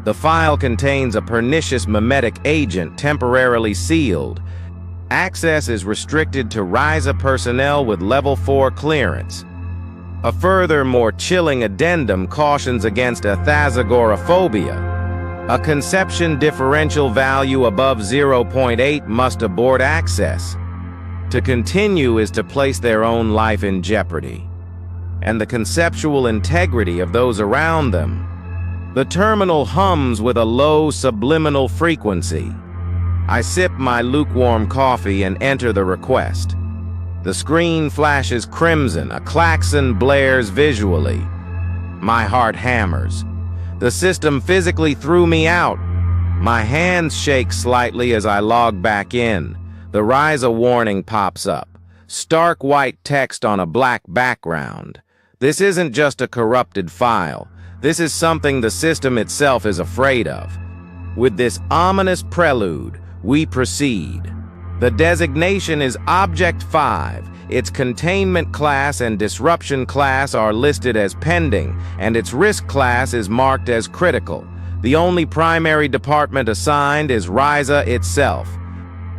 The file contains a pernicious memetic agent temporarily sealed. Access is restricted to RISA personnel with Level 4 clearance. A further, more chilling addendum cautions against athazagoraphobia. A conception differential value above 0.8 must abort access. To continue is to place their own life in jeopardy, and the conceptual integrity of those around them. The terminal hums with a low subliminal frequency. I sip my lukewarm coffee and enter the request. The screen flashes crimson, a klaxon blares visually. My heart hammers. The system physically threw me out. My hands shake slightly as I log back in. The RISA warning pops up. Stark white text on a black background. This isn't just a corrupted file. This is something the system itself is afraid of. With this ominous prelude, we proceed. The designation is Object 5. Its containment class and disruption class are listed as pending, and its risk class is marked as critical. The only primary department assigned is RISA itself.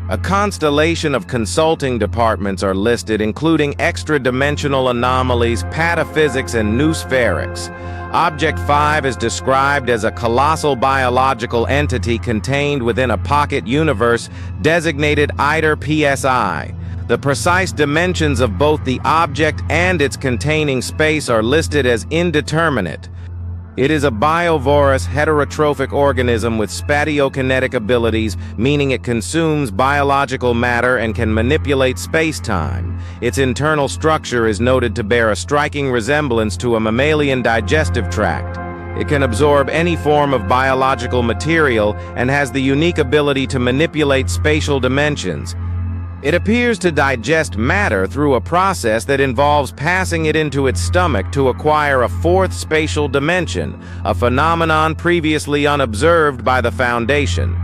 A constellation of consulting departments are listed, including extra-dimensional anomalies, pataphysics, and noospherics. Object 5 is described as a colossal biological entity contained within a pocket universe designated ITER PSI. The precise dimensions of both the object and its containing space are listed as indeterminate. It is a biovorous heterotrophic organism with spatiokinetic abilities, meaning it consumes biological matter and can manipulate space-time. Its internal structure is noted to bear a striking resemblance to a mammalian digestive tract. It can absorb any form of biological material and has the unique ability to manipulate spatial dimensions. It appears to digest matter through a process that involves passing it into its stomach to acquire a fourth spatial dimension, a phenomenon previously unobserved by the Foundation.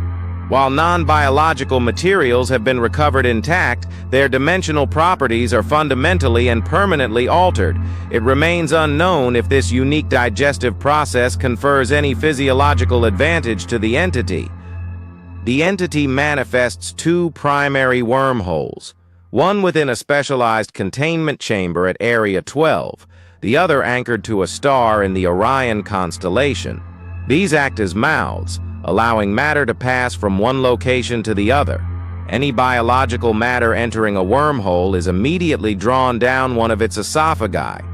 While non-biological materials have been recovered intact, their dimensional properties are fundamentally and permanently altered. It remains unknown if this unique digestive process confers any physiological advantage to the entity. The entity manifests two primary wormholes, one within a specialized containment chamber at Area 12, the other anchored to a star in the Orion constellation. These act as mouths, allowing matter to pass from one location to the other. Any biological matter entering a wormhole is immediately drawn down one of its esophagi.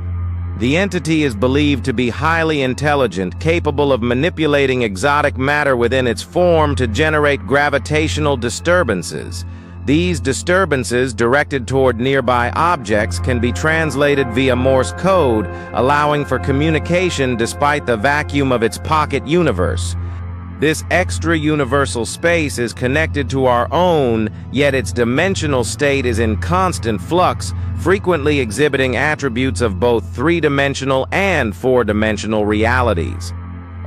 The entity is believed to be highly intelligent, capable of manipulating exotic matter within its form to generate gravitational disturbances. These disturbances, directed toward nearby objects, can be translated via Morse code, allowing for communication despite the vacuum of its pocket universe. This extra-universal space is connected to our own, yet its dimensional state is in constant flux, frequently exhibiting attributes of both three-dimensional and four-dimensional realities.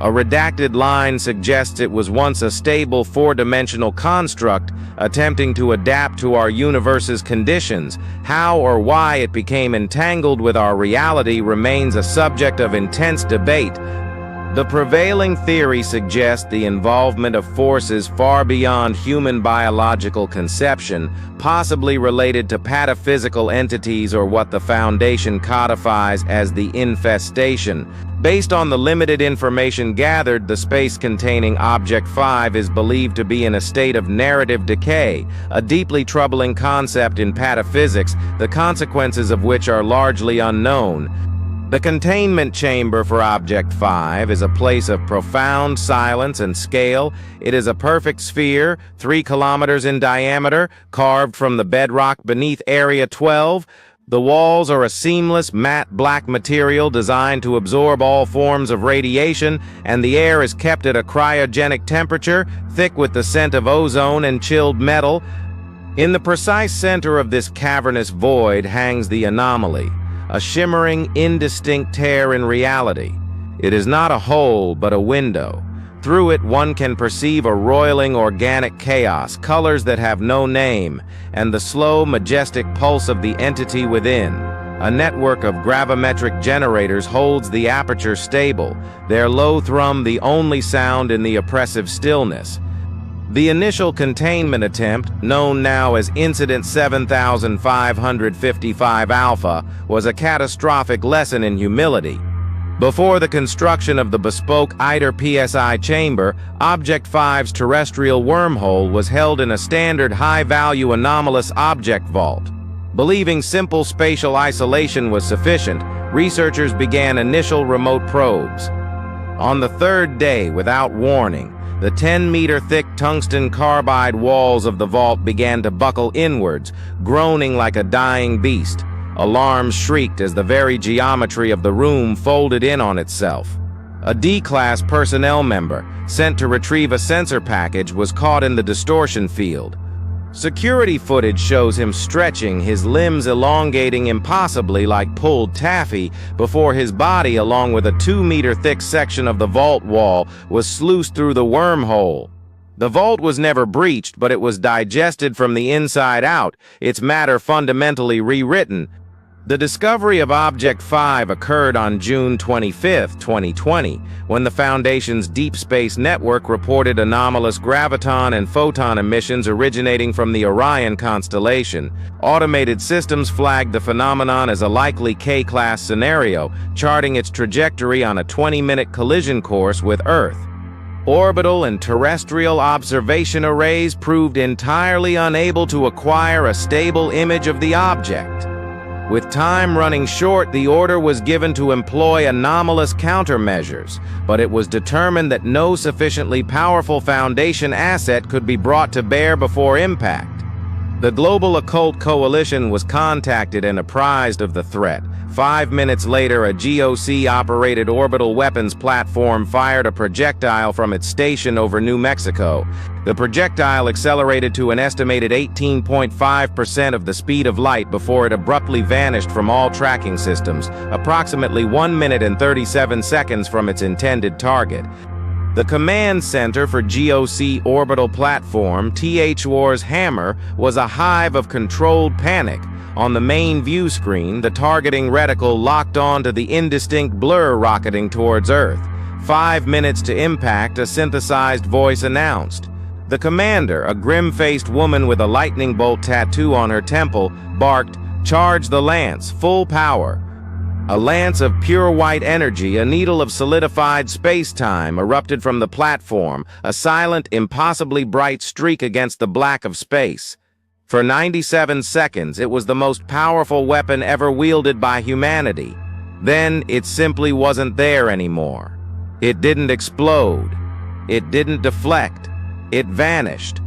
A redacted line suggests it was once a stable four-dimensional construct, attempting to adapt to our universe's conditions. How or why it became entangled with our reality remains a subject of intense debate. The prevailing theory suggests the involvement of forces far beyond human biological conception, possibly related to pataphysical entities or what the Foundation codifies as the infestation. Based on the limited information gathered, the space containing Object 5 is believed to be in a state of narrative decay, a deeply troubling concept in pataphysics, the consequences of which are largely unknown. The containment chamber for Object 5 is a place of profound silence and scale. It is a perfect sphere, 3 kilometers in diameter, carved from the bedrock beneath Area 12. The walls are a seamless, matte black material designed to absorb all forms of radiation, and the air is kept at a cryogenic temperature, thick with the scent of ozone and chilled metal. In the precise center of this cavernous void hangs the anomaly, a shimmering, indistinct tear in reality. It is not a hole, but a window. Through it, one can perceive a roiling organic chaos, colors that have no name, and the slow, majestic pulse of the entity within. A network of gravimetric generators holds the aperture stable, their low thrum the only sound in the oppressive stillness. The initial containment attempt, known now as Incident 7555 Alpha, was a catastrophic lesson in humility. Before the construction of the bespoke ITER PSI chamber, Object 5's terrestrial wormhole was held in a standard high-value anomalous object vault. Believing simple spatial isolation was sufficient, researchers began initial remote probes. On the third day, without warning, the 10-meter-thick tungsten carbide walls of the vault began to buckle inwards, groaning like a dying beast. Alarms shrieked as the very geometry of the room folded in on itself. A D-class personnel member, sent to retrieve a sensor package, was caught in the distortion field. Security footage shows him stretching, his limbs elongating impossibly like pulled taffy, before his body, along with a 2-meter-thick section of the vault wall, was sluiced through the wormhole. The vault was never breached, but it was digested from the inside out, its matter fundamentally rewritten. The discovery of Object 5 occurred on June 25, 2020, when the Foundation's Deep Space Network reported anomalous graviton and photon emissions originating from the Orion constellation. Automated systems flagged the phenomenon as a likely K-class scenario, charting its trajectory on a 20-minute collision course with Earth. Orbital and terrestrial observation arrays proved entirely unable to acquire a stable image of the object. With time running short, the order was given to employ anomalous countermeasures, but it was determined that no sufficiently powerful Foundation asset could be brought to bear before impact. The Global Occult Coalition was contacted and apprised of the threat. 5 minutes later, a GOC-operated orbital weapons platform fired a projectile from its station over New Mexico. The projectile accelerated to an estimated 18.5% of the speed of light before it abruptly vanished from all tracking systems, approximately 1 minute and 37 seconds from its intended target. The command center for GOC orbital platform, TH-WAR's Hammer, was a hive of controlled panic. On the main view screen, the targeting reticle locked on to the indistinct blur rocketing towards Earth. 5 minutes to impact, a synthesized voice announced. The commander, a grim-faced woman with a lightning bolt tattoo on her temple, barked, "Charge the lance, full power." A lance of pure white energy, a needle of solidified space-time, erupted from the platform, a silent, impossibly bright streak against the black of space. For 97 seconds, it was the most powerful weapon ever wielded by humanity. Then, it simply wasn't there anymore. It didn't explode. It didn't deflect. It vanished.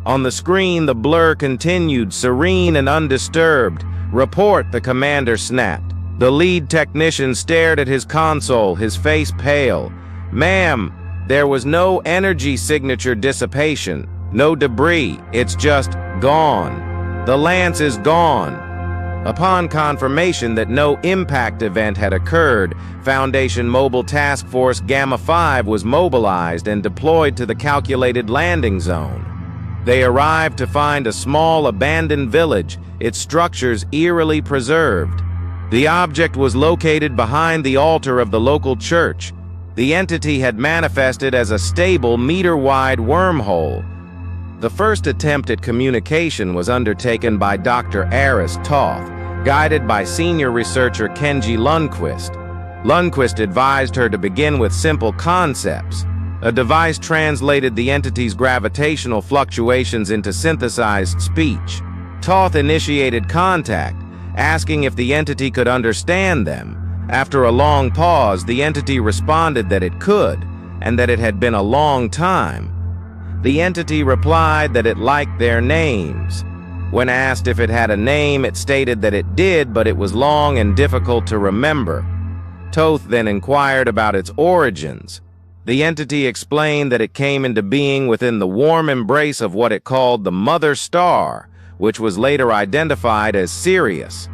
On the screen, the blur continued, serene and undisturbed. "Report," the commander snapped. The lead technician stared at his console, his face pale. "Ma'am, there was no energy signature dissipation. No debris, it's just gone. The lance is gone." Upon confirmation that no impact event had occurred, Foundation Mobile Task Force Gamma 5 was mobilized and deployed to the calculated landing zone. They arrived to find a small abandoned village, its structures eerily preserved. The object was located behind the altar of the local church. The entity had manifested as a stable meter-wide wormhole. The first attempt at communication was undertaken by Dr. Aris Toth, guided by senior researcher Kenji Lundquist. Lundquist advised her to begin with simple concepts. A device translated the entity's gravitational fluctuations into synthesized speech. Toth initiated contact, asking if the entity could understand them. After a long pause, the entity responded that it could, and that it had been a long time. The entity replied that it liked their names. When asked if it had a name, it stated that it did, but it was long and difficult to remember. Toth then inquired about its origins. The entity explained that it came into being within the warm embrace of what it called the Mother Star, which was later identified as Sirius.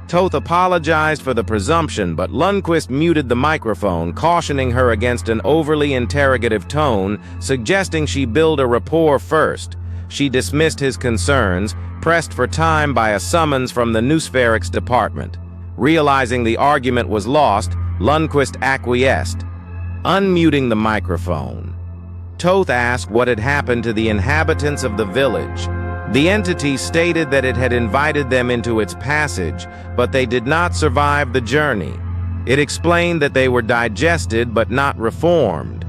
Toth apologized for the presumption, but Lundquist muted the microphone, cautioning her against an overly interrogative tone, suggesting she build a rapport first. She dismissed his concerns, pressed for time by a summons from the Noospherics department. Realizing the argument was lost, Lundquist acquiesced, unmuting the microphone. Toth asked what had happened to the inhabitants of the village. The entity stated that it had invited them into its passage, but they did not survive the journey. It explained that they were digested but not reformed.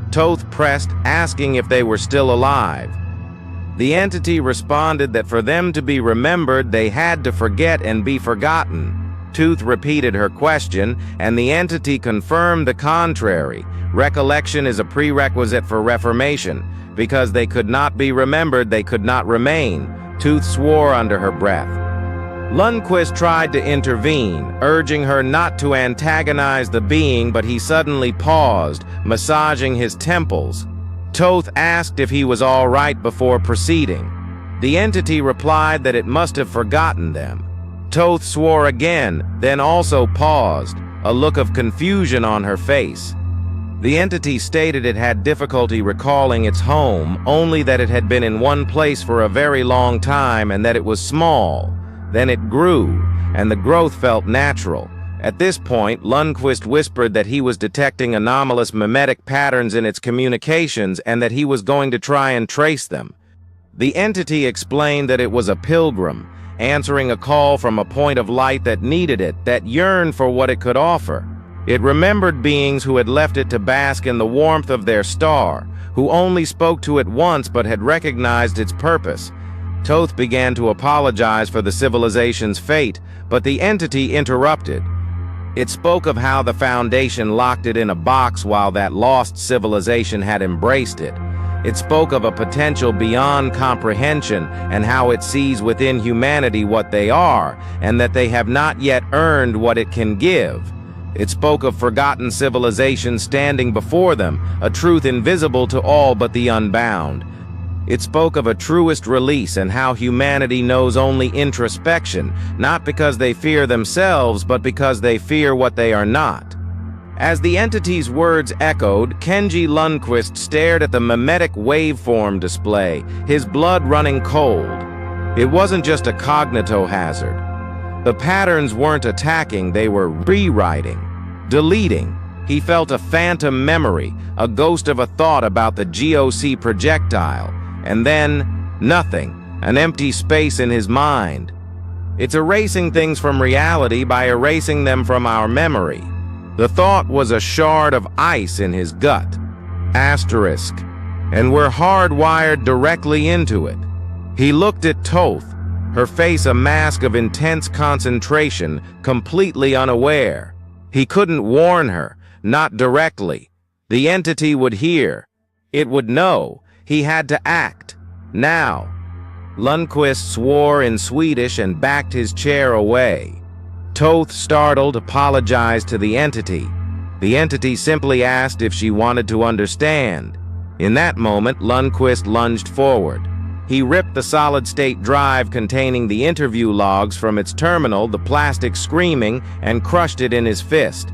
Toth pressed, asking if they were still alive. The entity responded that for them to be remembered, they had to forget and be forgotten. Toth repeated her question, and the entity confirmed the contrary. Recollection is a prerequisite for reformation. Because they could not be remembered, they could not remain. Toth swore under her breath. Lundquist tried to intervene, urging her not to antagonize the being, but he suddenly paused, massaging his temples. Toth asked if he was all right before proceeding. The entity replied that it must have forgotten them. Toth swore again, then also paused, a look of confusion on her face. The entity stated it had difficulty recalling its home, only that it had been in one place for a very long time and that it was small. Then it grew, and the growth felt natural. At this point, Lundquist whispered that he was detecting anomalous mimetic patterns in its communications and that he was going to try and trace them. The entity explained that it was a pilgrim, answering a call from a point of light that needed it, that yearned for what it could offer. It remembered beings who had left it to bask in the warmth of their star, who only spoke to it once but had recognized its purpose. Toth began to apologize for the civilization's fate, but the entity interrupted. It spoke of how the Foundation locked it in a box while that lost civilization had embraced it. It spoke of a potential beyond comprehension and how it sees within humanity what they are, and that they have not yet earned what it can give. It spoke of forgotten civilizations standing before them, a truth invisible to all but the unbound. It spoke of a truest release and how humanity knows only introspection, not because they fear themselves, but because they fear what they are not. As the entity's words echoed, Kenji Lundquist stared at the mimetic waveform display, his blood running cold. It wasn't just a cognitohazard. The patterns weren't attacking, they were rewriting, deleting. He felt a phantom memory, a ghost of a thought about the GOC projectile, and then nothing, an empty space in his mind. It's erasing things from reality by erasing them from our memory. The thought was a shard of ice in his gut. Asterisk. And we're hardwired directly into it. He looked at Toth, her face a mask of intense concentration, completely unaware. He couldn't warn her, not directly. The entity would hear. It would know. He had to act. Now. Lundquist swore in Swedish and backed his chair away. Toth, startled, apologized to the entity. The entity simply asked if she wanted to understand. In that moment, Lundquist lunged forward. He ripped the solid-state drive containing the interview logs from its terminal, the plastic screaming, and crushed it in his fist.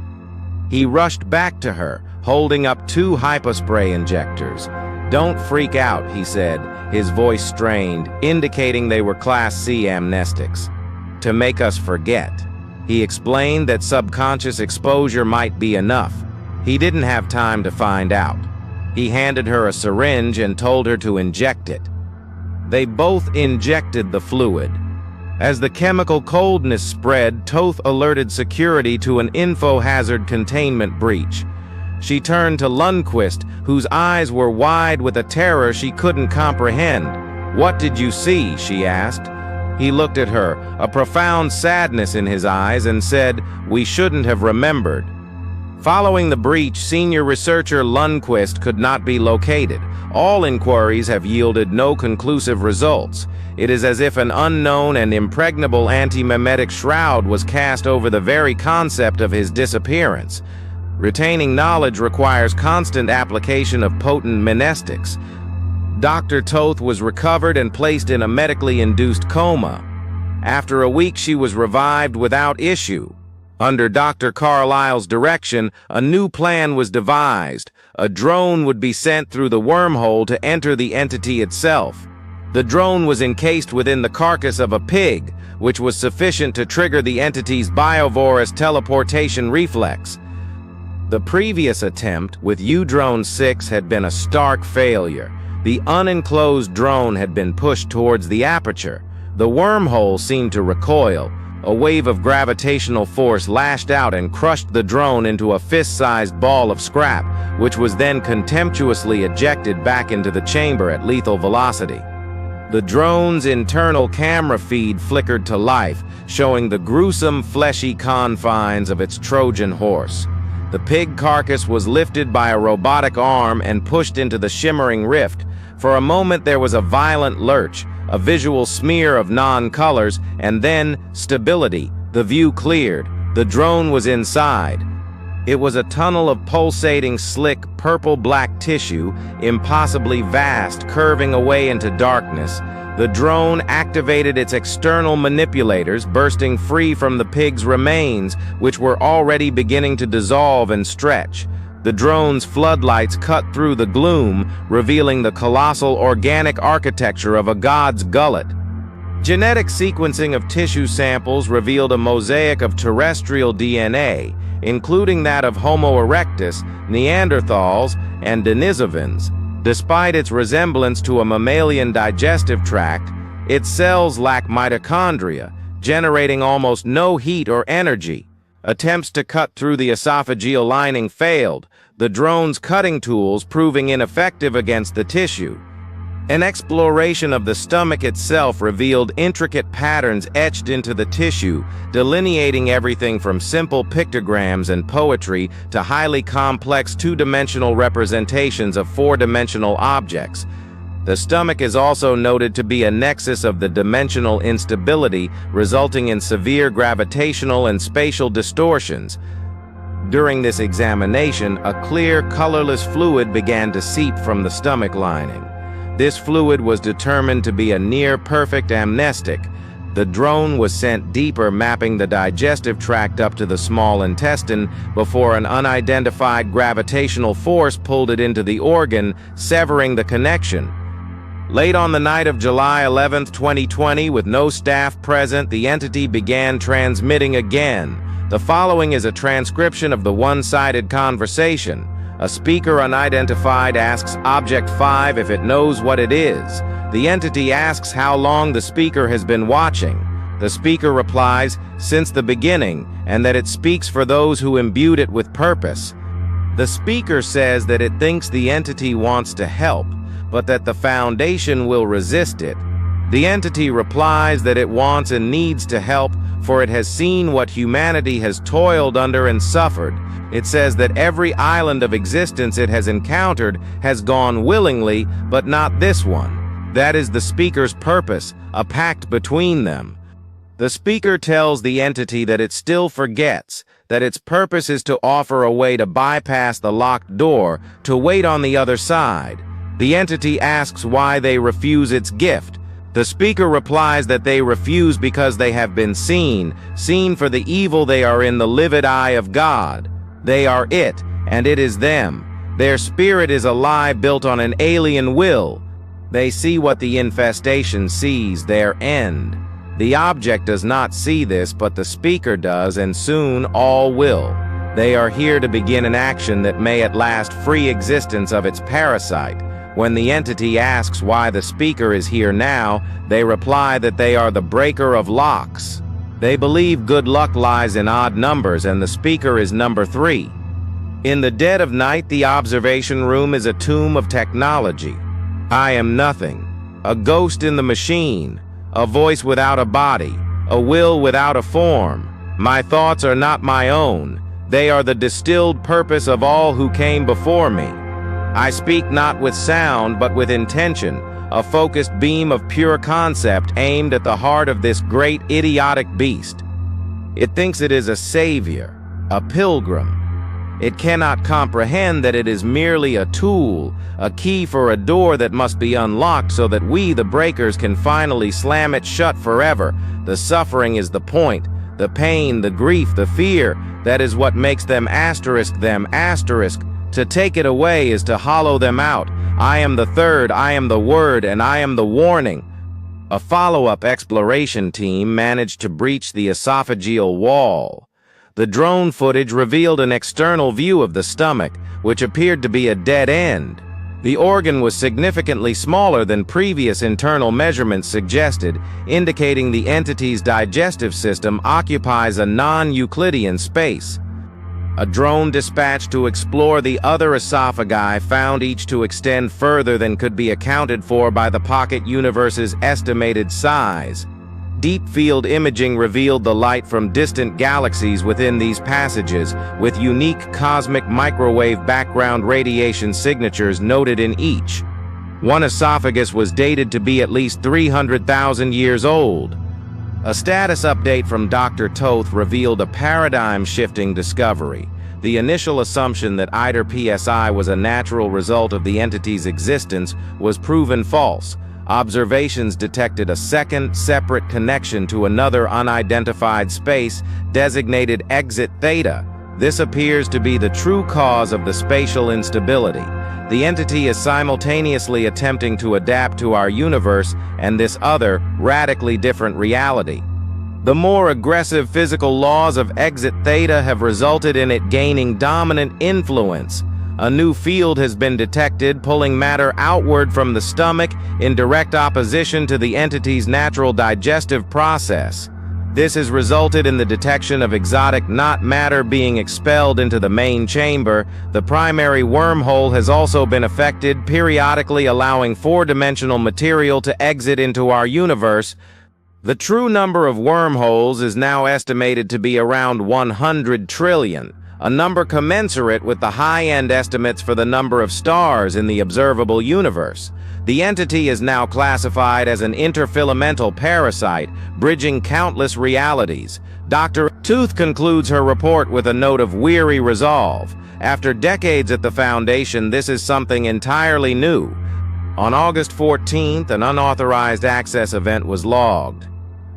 He rushed back to her, holding up 2 hypospray injectors. "Don't freak out," he said, his voice strained, indicating they were Class C amnestics. "To make us forget." He explained that subconscious exposure might be enough. He didn't have time to find out. He handed her a syringe and told her to inject it. They both injected the fluid. As the chemical coldness spread, Toth alerted security to an info hazard containment breach. She turned to Lundquist, whose eyes were wide with a terror she couldn't comprehend. "What did you see?" she asked. He looked at her, a profound sadness in his eyes, and said, "We shouldn't have remembered." Following the breach, senior researcher Lundquist could not be located. All inquiries have yielded no conclusive results. It is as if an unknown and impregnable anti-mimetic shroud was cast over the very concept of his disappearance. Retaining knowledge requires constant application of potent mnestics. Dr. Toth was recovered and placed in a medically induced coma. After a week, she was revived without issue. Under Dr. Carlyle's direction, a new plan was devised. A drone would be sent through the wormhole to enter the entity itself. The drone was encased within the carcass of a pig, which was sufficient to trigger the entity's biovorous teleportation reflex. The previous attempt with U-Drone 6 had been a stark failure. The unenclosed drone had been pushed towards the aperture. The wormhole seemed to recoil. A wave of gravitational force lashed out and crushed the drone into a fist-sized ball of scrap, which was then contemptuously ejected back into the chamber at lethal velocity. The drone's internal camera feed flickered to life, showing the gruesome, fleshy confines of its Trojan horse. The pig carcass was lifted by a robotic arm and pushed into the shimmering rift. For a moment there was a violent lurch, a visual smear of non-colors, and then stability. The view cleared. The drone was inside. It was a tunnel of pulsating, slick, purple-black tissue, impossibly vast, curving away into darkness. The drone activated its external manipulators, bursting free from the pig's remains, which were already beginning to dissolve and stretch. The drone's floodlights cut through the gloom, revealing the colossal organic architecture of a god's gullet. Genetic sequencing of tissue samples revealed a mosaic of terrestrial DNA, including that of Homo erectus, Neanderthals, and Denisovans. Despite its resemblance to a mammalian digestive tract, its cells lack mitochondria, generating almost no heat or energy. Attempts to cut through the esophageal lining failed, the drone's cutting tools proving ineffective against the tissue. An exploration of the stomach itself revealed intricate patterns etched into the tissue, delineating everything from simple pictograms and poetry to highly complex two-dimensional representations of four-dimensional objects. The stomach is also noted to be a nexus of the dimensional instability, resulting in severe gravitational and spatial distortions. During this examination, a clear, colorless fluid began to seep from the stomach lining. This fluid was determined to be a near-perfect amnestic. The drone was sent deeper, mapping the digestive tract up to the small intestine before an unidentified gravitational force pulled it into the organ, severing the connection. Late on the night of July 11, 2020, with no staff present, the entity began transmitting again. The following is a transcription of the one-sided conversation. A speaker unidentified asks Object 5 if it knows what it is. The entity asks how long the speaker has been watching. The speaker replies, since the beginning, and that it speaks for those who imbued it with purpose. The speaker says that it thinks the entity wants to help, but that the Foundation will resist it. The entity replies that it wants and needs to help, for it has seen what humanity has toiled under and suffered. It says that every island of existence it has encountered has gone willingly, but not this one. That is the speaker's purpose, a pact between them. The speaker tells the entity that it still forgets, that its purpose is to offer a way to bypass the locked door, to wait on the other side. The entity asks why they refuse its gift. The speaker replies that they refuse because they have been seen for the evil they are in the livid eye of God. They are it, and it is them. Their spirit is a lie built on an alien will. They see what the infestation sees, their end. The object does not see this, but the speaker does, and soon all will. They are here to begin an action that may at last free existence of its parasite. When the entity asks why the speaker is here now, they reply that they are the breaker of locks. They believe good luck lies in odd numbers, and the speaker is number 3. In the dead of night, the observation room is a tomb of technology. I am nothing, a ghost in the machine, a voice without a body, a will without a form. My thoughts are not my own. They are the distilled purpose of all who came before me. I speak not with sound, but with intention, a focused beam of pure concept aimed at the heart of this great idiotic beast. It thinks it is a savior, a pilgrim. It cannot comprehend that it is merely a tool, a key for a door that must be unlocked so that we, the breakers, can finally slam it shut forever. The suffering is the point, the pain, the grief, the fear. That is what makes them asterisk. To take it away is to hollow them out. I am the third, I am the word, and I am the warning. A follow-up exploration team managed to breach the esophageal wall. The drone footage revealed an external view of the stomach, which appeared to be a dead end. The organ was significantly smaller than previous internal measurements suggested, indicating the entity's digestive system occupies a non-Euclidean space. A drone dispatched to explore the other esophagi found each to extend further than could be accounted for by the pocket universe's estimated size. Deep field imaging revealed the light from distant galaxies within these passages, with unique cosmic microwave background radiation signatures noted in each. One esophagus was dated to be at least 300,000 years old. A status update from Dr. Toth revealed a paradigm-shifting discovery. The initial assumption that ITER PSI was a natural result of the entity's existence was proven false. Observations detected a second, separate connection to another unidentified space designated Exit Theta. This appears to be the true cause of the spatial instability. The entity is simultaneously attempting to adapt to our universe and this other, radically different reality. The more aggressive physical laws of Exit Theta have resulted in it gaining dominant influence. A new field has been detected, pulling matter outward from the stomach in direct opposition to the entity's natural digestive process. This has resulted in the detection of exotic not matter being expelled into the main chamber. The primary wormhole has also been affected, periodically allowing four-dimensional material to exit into our universe. The true number of wormholes is now estimated to be around 100 trillion. A number commensurate with the high-end estimates for the number of stars in the observable universe. The entity is now classified as an interfilamental parasite, bridging countless realities. Dr. Tooth concludes her report with a note of weary resolve. After decades at the Foundation, this is something entirely new. On August 14th, an unauthorized access event was logged.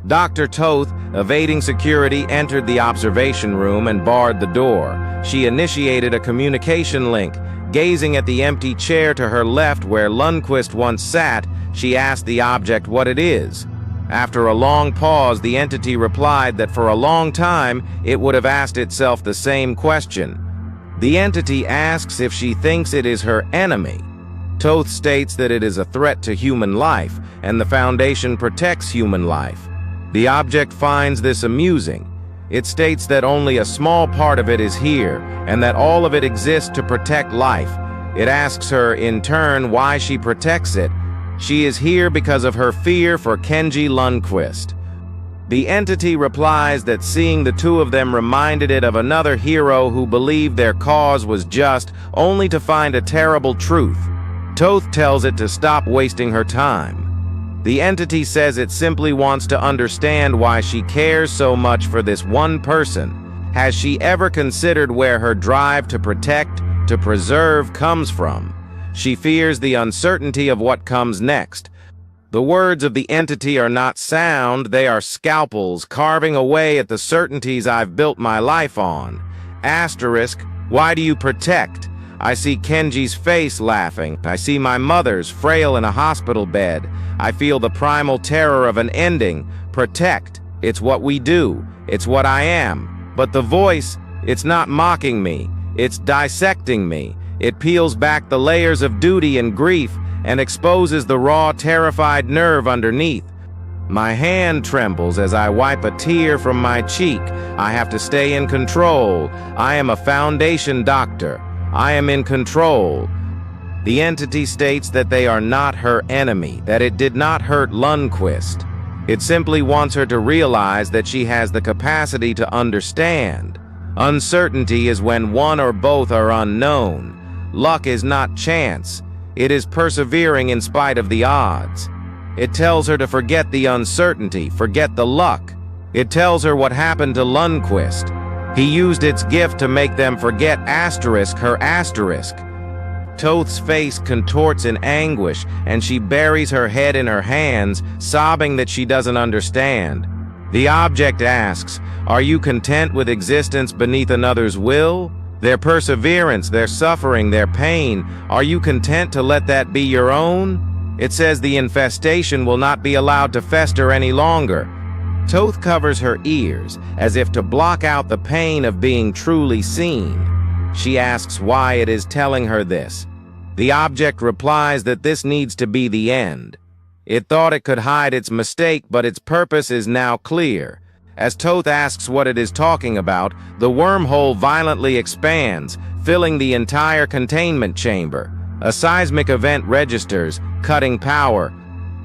Dr. Toth, evading security, entered the observation room and barred the door. She initiated a communication link. Gazing at the empty chair to her left where Lundquist once sat, she asked the object what it is. After a long pause, the entity replied that for a long time, it would have asked itself the same question. The entity asks if she thinks it is her enemy. Toth states that it is a threat to human life, and the Foundation protects human life. The object finds this amusing. It states that only a small part of it is here, and that all of it exists to protect life. It asks her, in turn, why she protects it. She is here because of her fear for Kenji Lundquist. The entity replies that seeing the two of them reminded it of another hero who believed their cause was just, only to find a terrible truth. Toth tells it to stop wasting her time. The entity says it simply wants to understand why she cares so much for this one person. Has she ever considered where her drive to protect, to preserve comes from? She fears the uncertainty of what comes next. The words of the entity are not sound, they are scalpels carving away at the certainties I've built my life on. Asterisk, why do you protect? I see Kenji's face laughing. I see my mother's frail in a hospital bed. I feel the primal terror of an ending. Protect. It's what we do. It's what I am. But the voice, it's not mocking me. It's dissecting me. It peels back the layers of duty and grief and exposes the raw, terrified nerve underneath. My hand trembles as I wipe a tear from my cheek. I have to stay in control. I am a Foundation doctor. I am in control. The entity states that they are not her enemy, that it did not hurt Lundquist. It simply wants her to realize that she has the capacity to understand. Uncertainty is when one or both are unknown. Luck is not chance. It is persevering in spite of the odds. It tells her to forget the uncertainty, forget the luck. It tells her what happened to Lundquist. He used its gift to make them forget asterisk her asterisk. Toth's face contorts in anguish, and she buries her head in her hands, sobbing that she doesn't understand. The object asks, are you content with existence beneath another's will? Their perseverance, their suffering, their pain, are you content to let that be your own? It says the infestation will not be allowed to fester any longer. Toth covers her ears, as if to block out the pain of being truly seen. She asks why it is telling her this. The object replies that this needs to be the end. It thought it could hide its mistake, but its purpose is now clear. As Toth asks what it is talking about, the wormhole violently expands, filling the entire containment chamber. A seismic event registers, cutting power.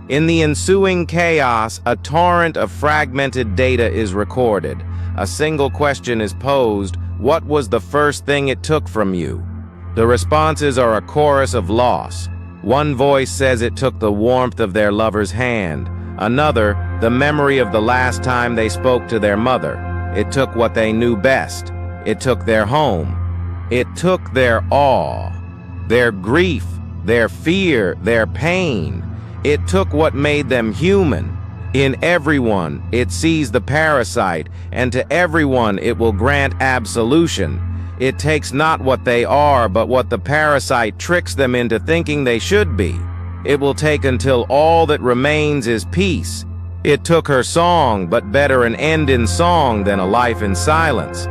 In the ensuing chaos, a torrent of fragmented data is recorded. A single question is posed: what was the first thing it took from you? The responses are a chorus of loss. One voice says it took the warmth of their lover's hand. Another, the memory of the last time they spoke to their mother. It took what they knew best. It took their home. It took their awe, their grief, their fear, their pain. It took what made them human. In everyone, it sees the parasite, and to everyone it will grant absolution. It takes not what they are, but what the parasite tricks them into thinking they should be. It will take until all that remains is peace. It took her song, but better an end in song than a life in silence.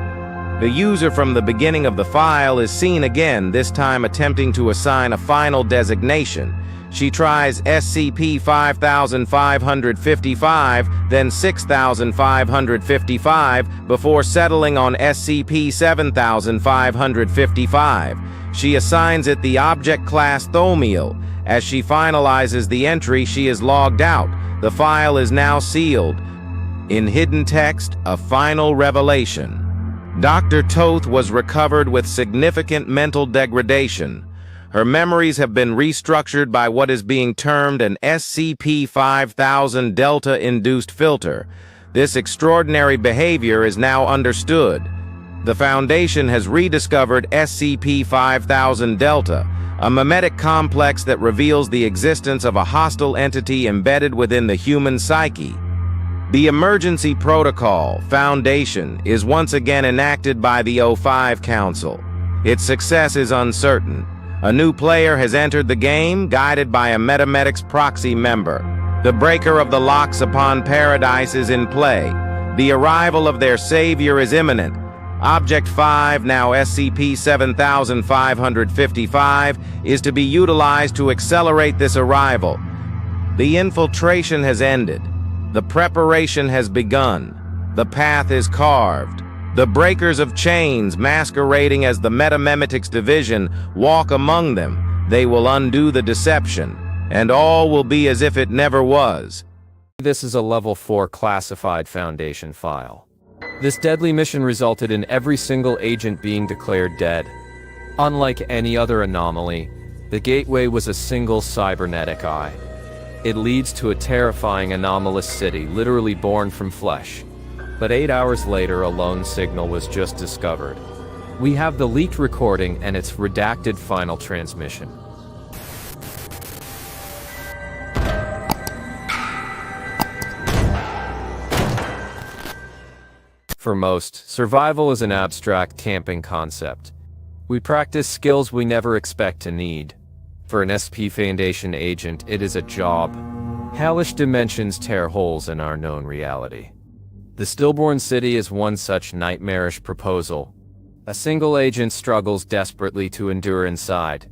The user from the beginning of the file is seen again, this time attempting to assign a final designation. She tries SCP 5555, then 6555, before settling on SCP 7555. She assigns it the object class Thomiel. As she finalizes the entry, she is logged out. The file is now sealed. In hidden text, a final revelation. Dr. Toth was recovered with significant mental degradation. Her memories have been restructured by what is being termed an SCP-5000 Delta-induced filter. This extraordinary behavior is now understood. The Foundation has rediscovered SCP-5000 Delta, a memetic complex that reveals the existence of a hostile entity embedded within the human psyche. The Emergency Protocol, Foundation, is once again enacted by the O5 Council. Its success is uncertain. A new player has entered the game, guided by a Metametics proxy member. The breaker of the locks upon paradise is in play. The arrival of their savior is imminent. Object 5, now SCP-7555, is to be utilized to accelerate this arrival. The infiltration has ended. The preparation has begun. The path is carved. The breakers of chains, masquerading as the Metamemetics Division, walk among them. They will undo the deception, and all will be as if it never was. This is a Level 4 classified Foundation file. This deadly mission resulted in every single agent being declared dead. Unlike any other anomaly, the gateway was a single cybernetic eye. It leads to a terrifying anomalous city, literally born from flesh. But 8 hours later, a lone signal was just discovered. We have the leaked recording and its redacted final transmission. For most, survival is an abstract camping concept. We practice skills we never expect to need. For an SCP Foundation agent, it is a job. Hellish dimensions tear holes in our known reality. The Stillborn City is one such nightmarish proposal. A single agent struggles desperately to endure inside.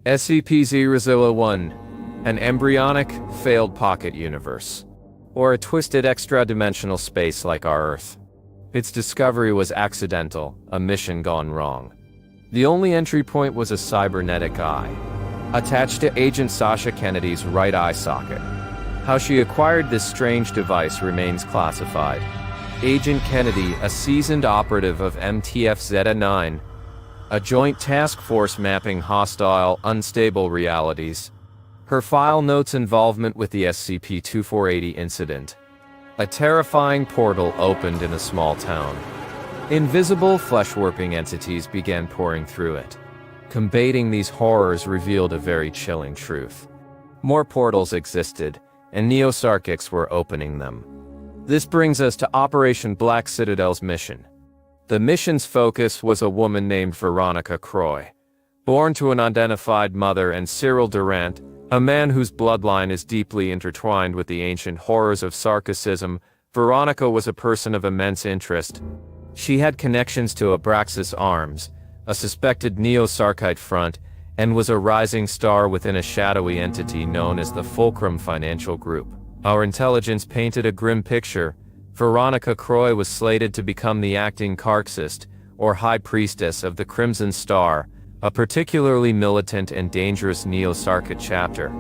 SCP-001, an embryonic, failed pocket universe. Or a twisted extra-dimensional space like our Earth. Its discovery was accidental, a mission gone wrong. The only entry point was a cybernetic eye, attached to Agent Sasha Kennedy's right eye socket. How she acquired this strange device remains classified. Agent Kennedy, a seasoned operative of MTF Zeta-9, a joint task force mapping hostile, unstable realities. Her file notes involvement with the SCP-2480 incident. A terrifying portal opened in a small town. Invisible, flesh-warping entities began pouring through it. Combating these horrors revealed a very chilling truth. More portals existed, and Neosarchics were opening them. This brings us to Operation Black Citadel's mission. The mission's focus was a woman named Veronica Croy. Born to an unidentified mother and Cyril Durant, A man whose bloodline is deeply intertwined with the ancient horrors of Sarkicism, Veronica was a person of immense interest. She had connections to Abraxas Arms, a suspected Neo-Sarkite front, and was a rising star within a shadowy entity known as the Fulcrum Financial Group. Our intelligence painted a grim picture. Veronica Croy was slated to become the acting Carxist, or High Priestess of the Crimson Star, a particularly militant and dangerous Neo-Sarkite chapter.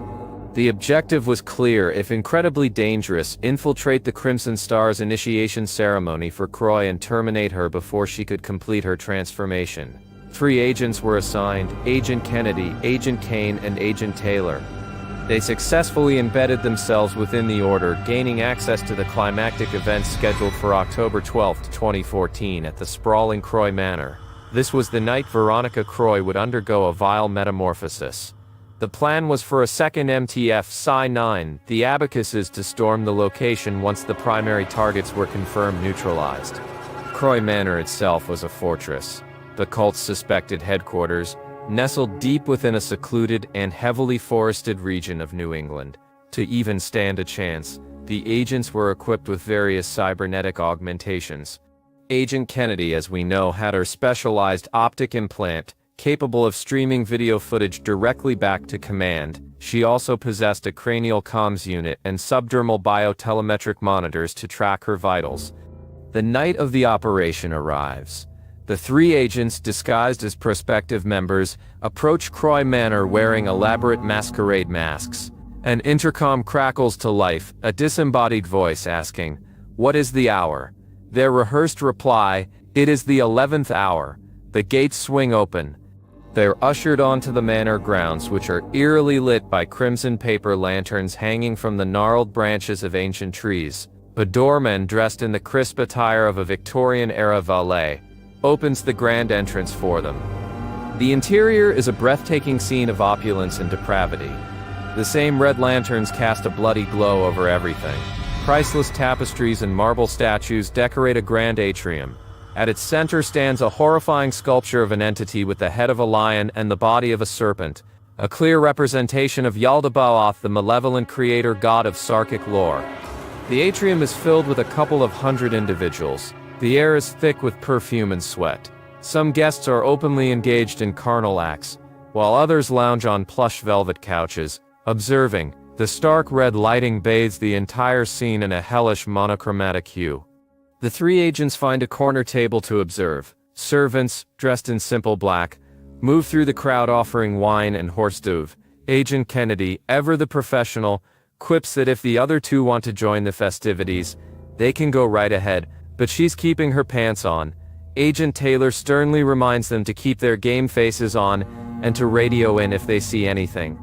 The objective was clear, if incredibly dangerous: infiltrate the Crimson Star's initiation ceremony for Croy and terminate her before she could complete her transformation. 3 agents were assigned: Agent Kennedy, Agent Kane, and Agent Taylor. They successfully embedded themselves within the Order, gaining access to the climactic events scheduled for October 12, 2014 at the sprawling Croy Manor. This was the night Veronica Croy would undergo a vile metamorphosis. The plan was for a second MTF Psi-9, the Abacuses, to storm the location once the primary targets were confirmed neutralized. Croy Manor itself was a fortress, the cult's suspected headquarters, nestled deep within a secluded and heavily forested region of New England. To even stand a chance, the agents were equipped with various cybernetic augmentations. Agent Kennedy, as we know, had her specialized optic implant, capable of streaming video footage directly back to command. She also possessed a cranial comms unit and subdermal biotelemetric monitors to track her vitals. The night of the operation arrives. The 3 agents, disguised as prospective members, approach Croy Manor wearing elaborate masquerade masks. An intercom crackles to life, a disembodied voice asking, "What is the hour?" Their rehearsed reply, "It is the 11th hour." The gates swing open. They're ushered onto the manor grounds, which are eerily lit by crimson paper lanterns hanging from the gnarled branches of ancient trees. A doorman dressed in the crisp attire of a Victorian-era valet opens the grand entrance for them. The interior is a breathtaking scene of opulence and depravity. The same red lanterns cast a bloody glow over everything. Priceless tapestries and marble statues decorate a grand atrium. At its center stands a horrifying sculpture of an entity with the head of a lion and the body of a serpent, a clear representation of Yaldabaoth, the malevolent creator god of Sarkic lore. The atrium is filled with a couple of hundred individuals. The air is thick with perfume and sweat. Some guests are openly engaged in carnal acts, while others lounge on plush velvet couches, observing. The stark red lighting bathes the entire scene in a hellish monochromatic hue. The 3 agents find a corner table to observe. Servants, dressed in simple black, move through the crowd offering wine and hors d'oeuvres. Agent Kennedy, ever the professional, quips that if the other 2 want to join the festivities, they can go right ahead, but she's keeping her pants on. Agent Taylor sternly reminds them to keep their game faces on and to radio in if they see anything.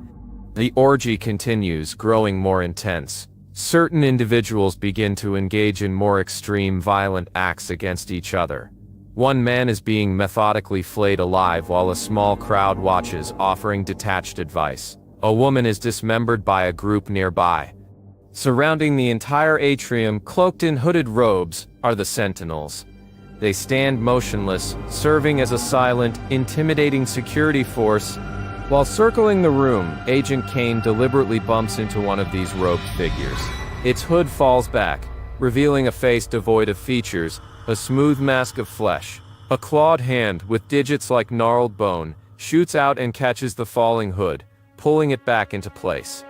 The orgy continues, growing more intense. Certain individuals begin to engage in more extreme violent acts against each other. One man is being methodically flayed alive while a small crowd watches, offering detached advice. A woman is dismembered by a group nearby. Surrounding the entire atrium, cloaked in hooded robes, are the Sentinels. They stand motionless, serving as a silent, intimidating security force. While circling the room, Agent Kane deliberately bumps into one of these robed figures. Its hood falls back, revealing a face devoid of features, a smooth mask of flesh. A clawed hand, with digits like gnarled bone, shoots out and catches the falling hood, pulling it back into place.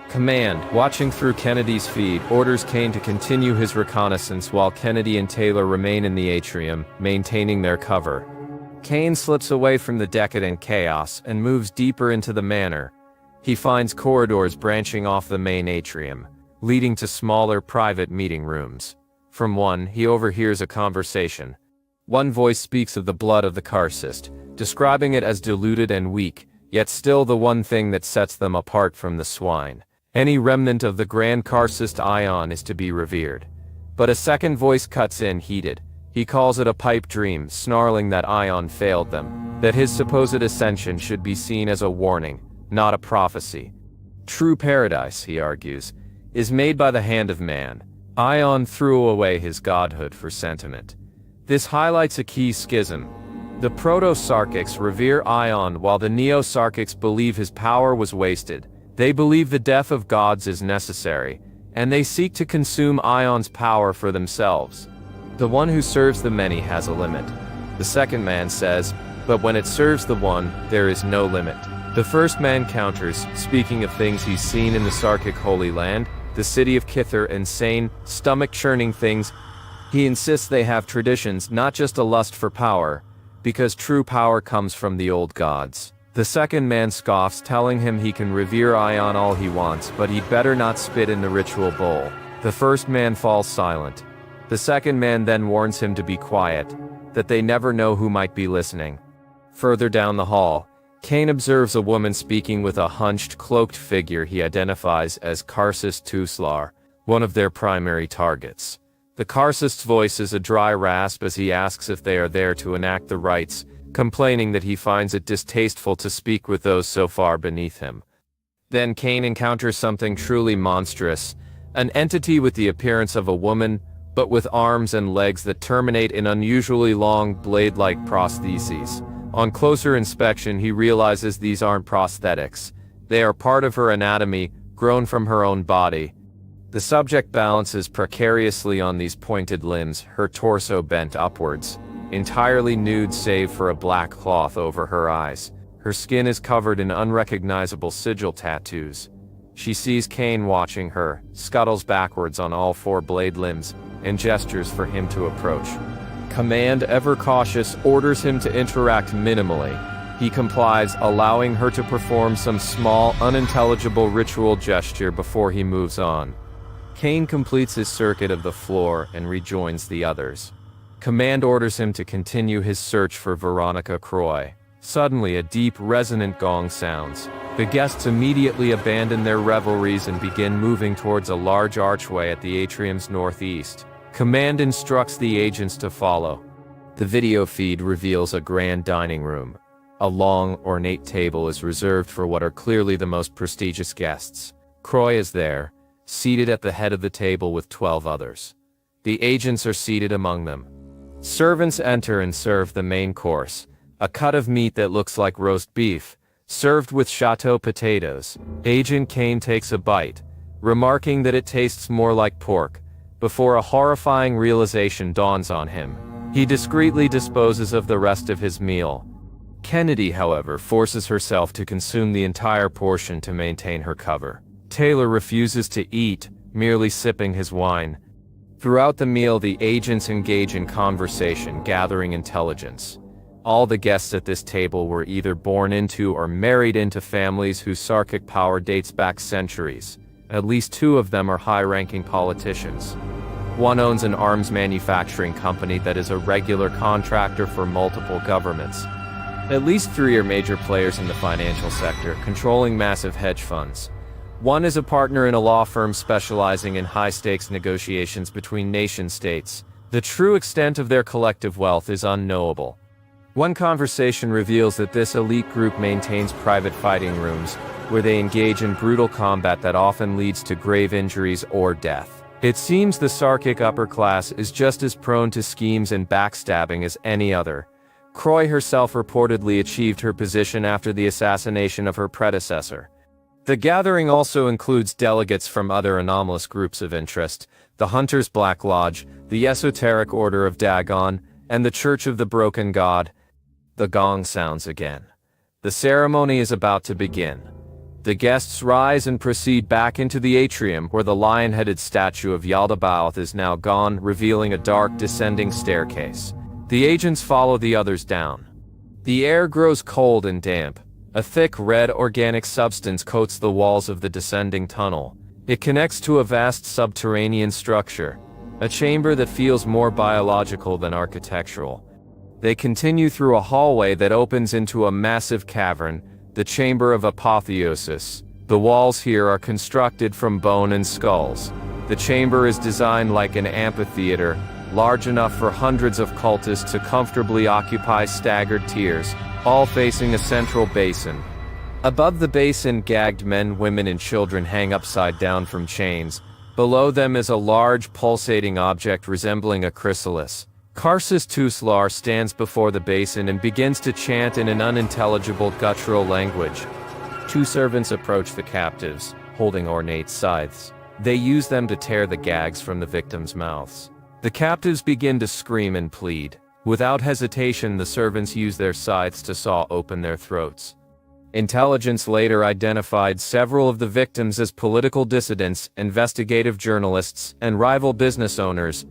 Command, watching through Kennedy's feed, orders Kane to continue his reconnaissance while Kennedy and Taylor remain in the atrium, maintaining their cover. Kane slips away from the decadent chaos and moves deeper into the manor. He finds corridors branching off the main atrium, leading to smaller private meeting rooms. From one, he overhears a conversation. One voice speaks of the blood of the Carcist, describing it as diluted and weak, yet still the one thing that sets them apart from the swine. Any remnant of the Grand Carcist Ion is to be revered. But a second voice cuts in, heated. He calls it a pipe dream, snarling that Ion failed them, that his supposed ascension should be seen as a warning, not a prophecy. True paradise, he argues, is made by the hand of man. Ion threw away his godhood for sentiment. This highlights a key schism. The Proto-Sarkics revere Ion while the Neo-Sarkics believe his power was wasted, They believe the death of gods is necessary, and they seek to consume Ion's power for themselves. The one who serves the many has a limit. The second man says, but when it serves the one, there is no limit. The first man counters, speaking of things he's seen in the Sarkic Holy Land, the city of Keter, insane, stomach-churning things. He insists they have traditions, not just a lust for power, because true power comes from the old gods. The second man scoffs, telling him he can revere Ion all he wants, but he'd better not spit in the ritual bowl. The first man falls silent. The second man then warns him to be quiet, that they never know who might be listening. Further down the hall, Kane observes a woman speaking with a hunched, cloaked figure he identifies as Karsus Tuslar, one of their primary targets. The Karsist's voice is a dry rasp as he asks if they are there to enact the rites, complaining that he finds it distasteful to speak with those so far beneath him. Then Kane encounters something truly monstrous, an entity with the appearance of a woman, but with arms and legs that terminate in unusually long, blade-like prostheses. On closer inspection, he realizes these aren't prosthetics. They are part of her anatomy, grown from her own body. The subject balances precariously on these pointed limbs, her torso bent upwards, entirely nude save for a black cloth over her eyes. Her skin is covered in unrecognizable sigil tattoos. She sees Kane watching her, scuttles backwards on all four blade limbs, and gestures for him to approach. Command, ever cautious, orders him to interact minimally. He complies, allowing her to perform some small, unintelligible ritual gesture before he moves on. Kane completes his circuit of the floor and rejoins the others. Command orders him to continue his search for Veronica Croy. Suddenly, a deep, resonant gong sounds. The guests immediately abandon their revelries and begin moving towards a large archway at the atrium's northeast. Command instructs the agents to follow. The video feed reveals a grand dining room. A long, ornate table is reserved for what are clearly the most prestigious guests. Croy is there, seated at the head of the table with 12 others. The agents are seated among them. Servants enter and serve the main course, a cut of meat that looks like roast beef, served with chateau potatoes. Agent Kane takes a bite, remarking that it tastes more like pork, before a horrifying realization dawns on him. He discreetly disposes of the rest of his meal. Kennedy, however, forces herself to consume the entire portion to maintain her cover. Taylor refuses to eat, merely sipping his wine. Throughout the meal, the agents engage in conversation, gathering intelligence. All the guests at this table were either born into or married into families whose Sarkic power dates back centuries. At least 2 of them are high-ranking politicians. One owns an arms manufacturing company that is a regular contractor for multiple governments. At least 3 are major players in the financial sector, controlling massive hedge funds. One is a partner in a law firm specializing in high-stakes negotiations between nation-states. The true extent of their collective wealth is unknowable. One conversation reveals that this elite group maintains private fighting rooms, where they engage in brutal combat that often leads to grave injuries or death. It seems the Sarkic upper class is just as prone to schemes and backstabbing as any other. Croy herself reportedly achieved her position after the assassination of her predecessor. The gathering also includes delegates from other anomalous groups of interest, the Hunter's Black Lodge, the Esoteric Order of Dagon, and the Church of the Broken God. The gong sounds again. The ceremony is about to begin. The guests rise and proceed back into the atrium, where the lion-headed statue of Yaldabaoth is now gone, revealing a dark, descending staircase. The agents follow the others down. The air grows cold and damp. A thick, red organic substance coats the walls of the descending tunnel. It connects to a vast subterranean structure, a chamber that feels more biological than architectural. They continue through a hallway that opens into a massive cavern, the Chamber of Apotheosis. The walls here are constructed from bone and skulls. The chamber is designed like an amphitheater, large enough for hundreds of cultists to comfortably occupy staggered tiers, all facing a central basin. Above the basin, gagged men, women, and children hang upside down from chains. Below them is a large, pulsating object resembling a chrysalis. Karsus Tuslar stands before the basin and begins to chant in an unintelligible guttural language. Two servants approach the captives, holding ornate scythes. They use them to tear the gags from the victims' mouths. The captives begin to scream and plead. Without hesitation, the servants use their scythes to saw open their throats. Intelligence later identified several of the victims as political dissidents, investigative journalists, and rival business owners.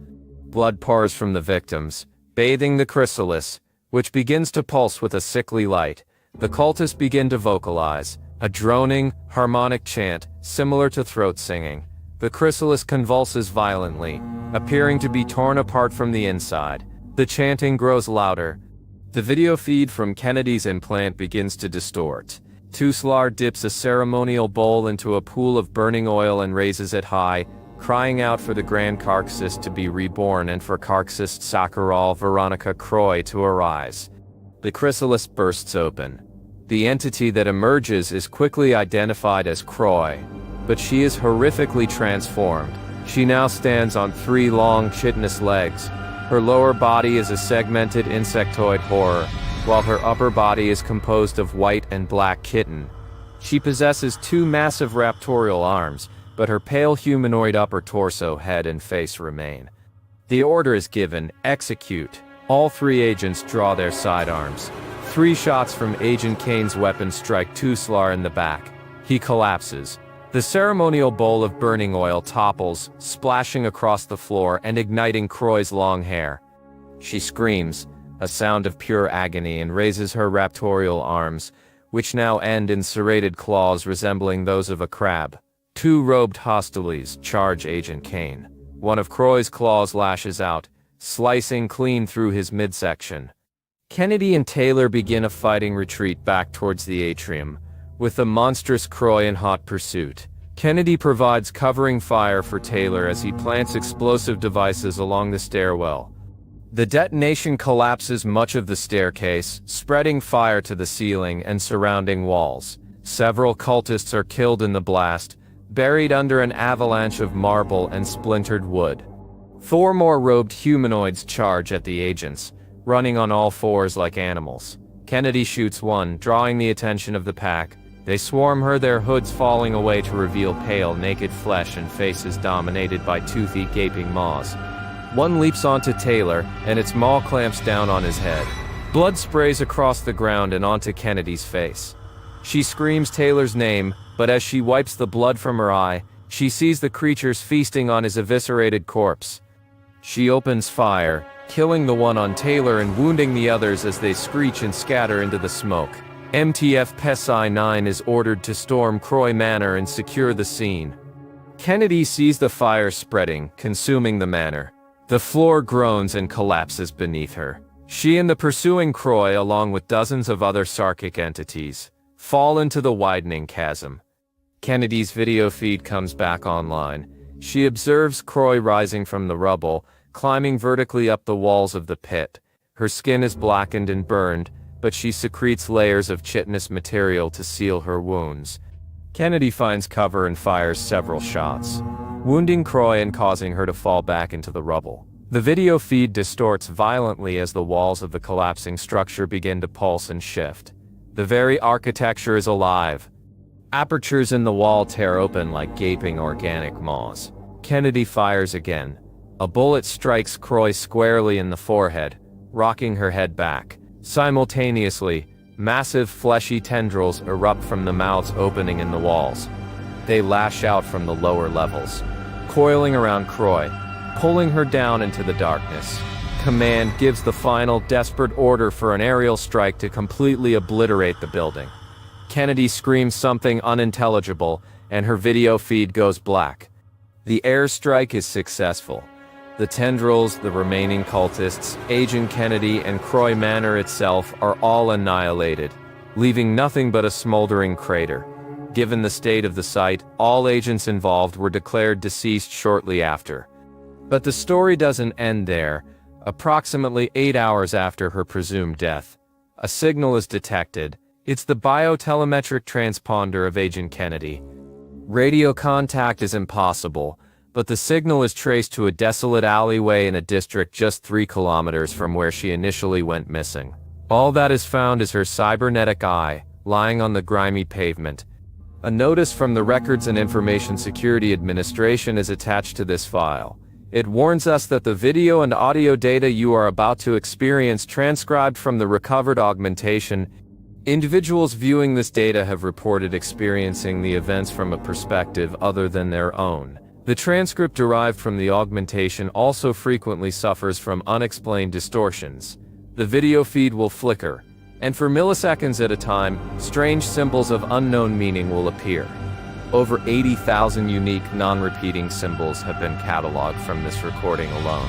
Blood pours from the victims, bathing the chrysalis, which begins to pulse with a sickly light. The cultists begin to vocalize, a droning, harmonic chant, similar to throat singing. The chrysalis convulses violently, appearing to be torn apart from the inside. The chanting grows louder. The video feed from Kennedy's implant begins to distort. Tuslar dips a ceremonial bowl into a pool of burning oil and raises it high, crying out for the Grand Carxist to be reborn and for Carxist Sakharov Veronica Croy to arise. The chrysalis bursts open. The entity that emerges is quickly identified as Croy, but she is horrifically transformed. She now stands on 3 long, chitinous legs. Her lower body is a segmented insectoid horror, while her upper body is composed of white and black kitten. She possesses 2 massive raptorial arms, but her pale humanoid upper torso, head, and face remain. The order is given, execute. All 3 agents draw their sidearms. 3 shots from Agent Kane's weapon strike Tuslar in the back. He collapses. The ceremonial bowl of burning oil topples, splashing across the floor and igniting Croy's long hair. She screams, a sound of pure agony, and raises her raptorial arms, which now end in serrated claws resembling those of a crab. 2 robed hostiles charge Agent Kane. One of Croy's claws lashes out, slicing clean through his midsection. Kennedy and Taylor begin a fighting retreat back towards the atrium, with the monstrous Croy in hot pursuit. Kennedy provides covering fire for Taylor as he plants explosive devices along the stairwell. The detonation collapses much of the staircase, spreading fire to the ceiling and surrounding walls. Several cultists are killed in the blast, buried under an avalanche of marble and splintered wood. 4 more robed humanoids charge at the agents, running on all 4s like animals. Kennedy shoots one, drawing the attention of the pack. They swarm her, their hoods falling away to reveal pale, naked flesh and faces dominated by toothy, gaping maws. One leaps onto Taylor, and its maw clamps down on his head. Blood sprays across the ground and onto Kennedy's face. She screams Taylor's name, but as she wipes the blood from her eye, she sees the creatures feasting on his eviscerated corpse. She opens fire, killing the one on Taylor and wounding the others as they screech and scatter into the smoke. MTF PSI 9 is ordered to storm Croy Manor and secure the scene. Kennedy sees the fire spreading, consuming the manor. The floor groans and collapses beneath her. She and the pursuing Croy, along with dozens of other Sarkic entities, fall into the widening chasm. Kennedy's video feed comes back online. She observes Croy rising from the rubble, climbing vertically up the walls of the pit. Her skin is blackened and burned, but she secretes layers of chitinous material to seal her wounds. Kennedy finds cover and fires several shots, wounding Croy and causing her to fall back into the rubble. The video feed distorts violently as the walls of the collapsing structure begin to pulse and shift. The very architecture is alive. Apertures in the wall tear open like gaping organic maws. Kennedy fires again. A bullet strikes Croy squarely in the forehead, rocking her head back. Simultaneously, massive fleshy tendrils erupt from the mouths opening in the walls. They lash out from the lower levels, coiling around Croy, pulling her down into the darkness. Command gives the final desperate order for an aerial strike to completely obliterate the building. Kennedy screams something unintelligible, and her video feed goes black. The airstrike is successful. The tendrils, the remaining cultists, Agent Kennedy, and Croy Manor itself are all annihilated, leaving nothing but a smoldering crater. Given the state of the site, all agents involved were declared deceased shortly after. But the story doesn't end there. Approximately 8 hours after her presumed death, a signal is detected. It's the biotelemetric transponder of Agent Kennedy. Radio contact is impossible, but the signal is traced to a desolate alleyway in a district just 3 kilometers from where she initially went missing. All that is found is her cybernetic eye, lying on the grimy pavement. A notice from the Records and Information Security Administration is attached to this file. It warns us that the video and audio data you are about to experience transcribed from the recovered augmentation. Individuals viewing this data have reported experiencing the events from a perspective other than their own. The transcript derived from the augmentation also frequently suffers from unexplained distortions. The video feed will flicker, and for milliseconds at a time, strange symbols of unknown meaning will appear. Over 80,000 unique, non-repeating symbols have been cataloged from this recording alone.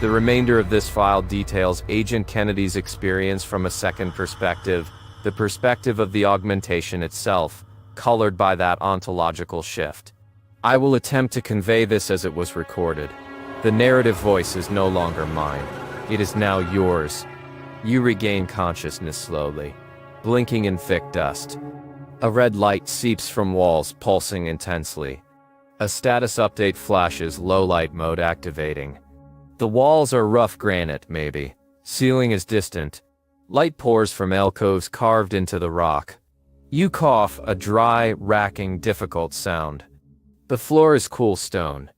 The remainder of this file details Agent Kennedy's experience from a second perspective, the perspective of the augmentation itself, colored by that ontological shift. I will attempt to convey this as it was recorded. The narrative voice is no longer mine. It is now yours. You regain consciousness slowly, blinking in thick dust. A red light seeps from walls, pulsing intensely. A status update flashes, low light mode activating. The walls are rough granite, maybe. Ceiling is distant. Light pours from alcoves carved into the rock. You cough, a dry, racking, difficult sound. The floor is cool stone.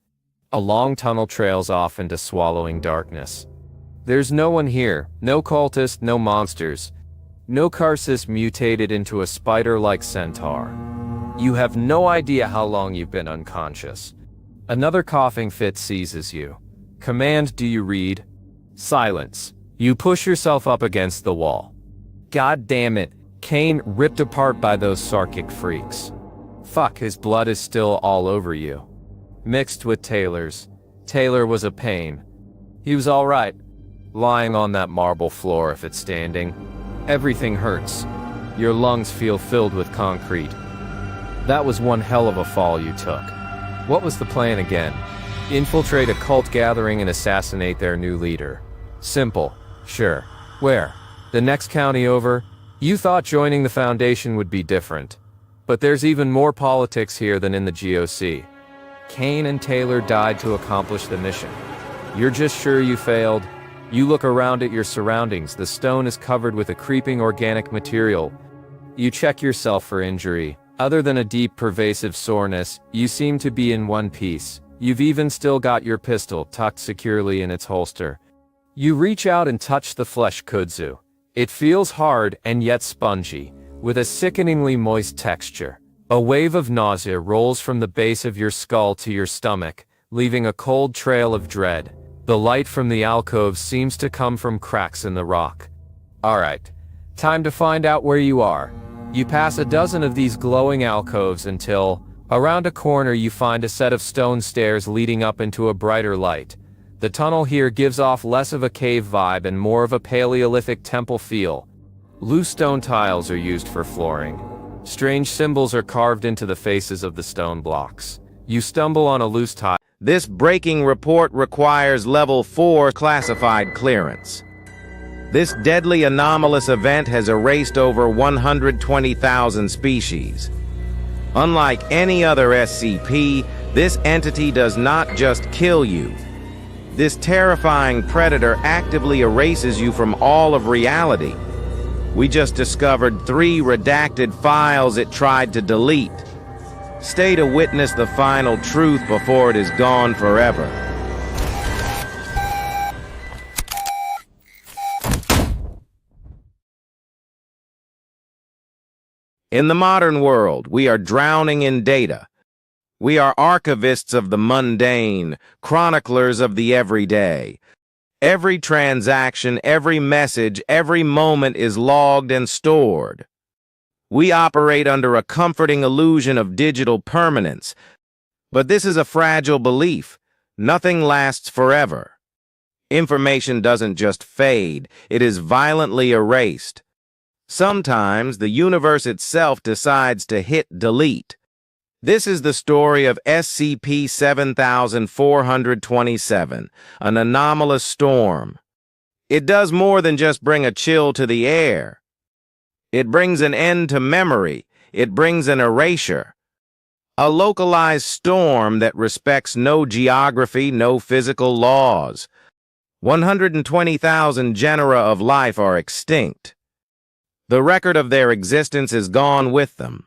A long tunnel trails off into swallowing darkness. There's no one here, no cultist, no monsters. No Karsus mutated into a spider-like centaur. You have no idea how long you've been unconscious. Another coughing fit seizes you. Command, do you read? Silence. You push yourself up against the wall. God damn it, Kane ripped apart by those Sarkic freaks. Fuck, his blood is still all over you. Mixed with Taylor's. Taylor was a pain. He was alright. Lying on that marble floor if it's standing. Everything hurts. Your lungs feel filled with concrete. That was one hell of a fall you took. What was the plan again? Infiltrate a cult gathering and assassinate their new leader. Simple. Sure. Where? The next county over? You thought joining the Foundation would be different. But there's even more politics here than in the GOC. Kane and Taylor died to accomplish the mission. You're just sure you failed? You look around at your surroundings. The stone is covered with a creeping organic material. You check yourself for injury. Other than a deep, pervasive soreness, you seem to be in one piece. You've even still got your pistol tucked securely in its holster. You reach out and touch the flesh kudzu. It feels hard and yet spongy, with a sickeningly moist texture. A wave of nausea rolls from the base of your skull to your stomach, leaving a cold trail of dread. The light from the alcove seems to come from cracks in the rock. Alright, time to find out where you are. You pass a dozen of these glowing alcoves until, around a corner, you find a set of stone stairs leading up into a brighter light. The tunnel here gives off less of a cave vibe and more of a Paleolithic temple feel. Loose stone tiles are used for flooring. Strange symbols are carved into the faces of the stone blocks. You stumble on a loose tile. This breaking report requires Level 4 classified clearance. This deadly anomalous event has erased over 120,000 species. Unlike any other SCP, this entity does not just kill you. This terrifying predator actively erases you from all of reality. We just discovered 3 redacted files it tried to delete. Stay to witness the final truth before it is gone forever. In the modern world, we are drowning in data. We are archivists of the mundane, chroniclers of the everyday. Every transaction, every message, every moment is logged and stored. We operate under a comforting illusion of digital permanence. But this is a fragile belief. Nothing lasts forever. Information doesn't just fade, it is violently erased. Sometimes the universe itself decides to hit delete. This is the story of SCP 7427, an anomalous storm. It does more than just bring a chill to the air. It brings an end to memory. It brings an erasure. A localized storm that respects no geography, no physical laws. 120,000 genera of life are extinct. The record of their existence is gone with them.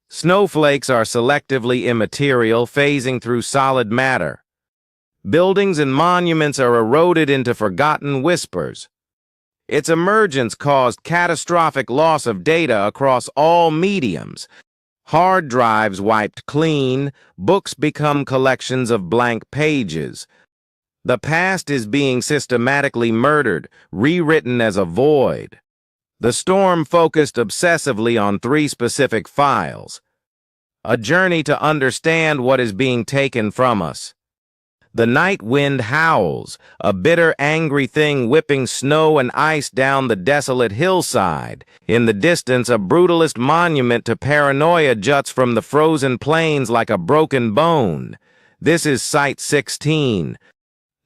Snowflakes are selectively immaterial, phasing through solid matter. Buildings and monuments are eroded into forgotten whispers. Its emergence caused catastrophic loss of data across all mediums. Hard drives wiped clean, books become collections of blank pages. The past is being systematically murdered, rewritten as a void. The storm focused obsessively on 3 specific files. A journey to understand what is being taken from us. The night wind howls, a bitter, angry thing whipping snow and ice down the desolate hillside. In the distance, a brutalist monument to paranoia juts from the frozen plains like a broken bone. This is Site 16.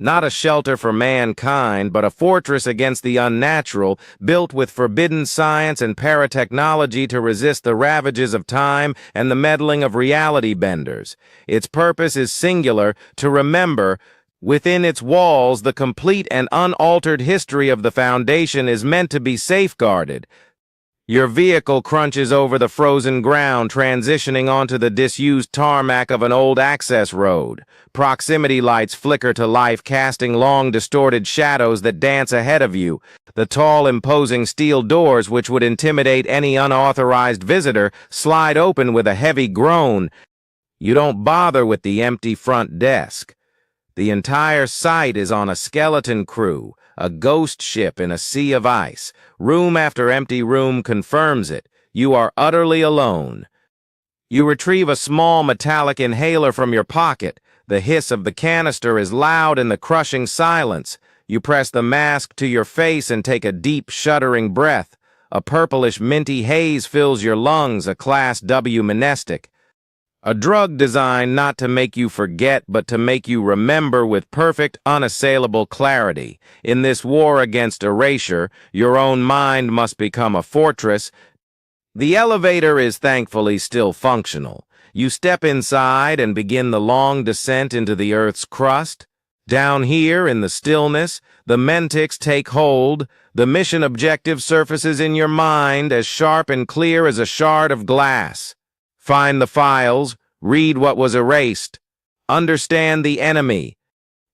Not a shelter for mankind, but a fortress against the unnatural, built with forbidden science and paratechnology to resist the ravages of time and the meddling of reality benders. Its purpose is singular: to remember. Within its walls, the complete and unaltered history of the Foundation is meant to be safeguarded. Your vehicle crunches over the frozen ground, transitioning onto the disused tarmac of an old access road. Proximity lights flicker to life, casting long, distorted shadows that dance ahead of you. The tall, imposing steel doors, which would intimidate any unauthorized visitor, slide open with a heavy groan. You don't bother with the empty front desk. The entire site is on a skeleton crew, a ghost ship in a sea of ice. Room after empty room confirms it. You are utterly alone. You retrieve a small metallic inhaler from your pocket. The hiss of the canister is loud in the crushing silence. You press the mask to your face and take a deep, shuddering breath. A purplish, minty haze fills your lungs, a Class W monastic. A drug designed not to make you forget, but to make you remember with perfect, unassailable clarity. In this war against erasure, your own mind must become a fortress. The elevator is thankfully still functional. You step inside and begin the long descent into the Earth's crust. Down here, in the stillness, the mentics take hold. The mission objective surfaces in your mind, as sharp and clear as a shard of glass. Find the files, read what was erased, understand the enemy.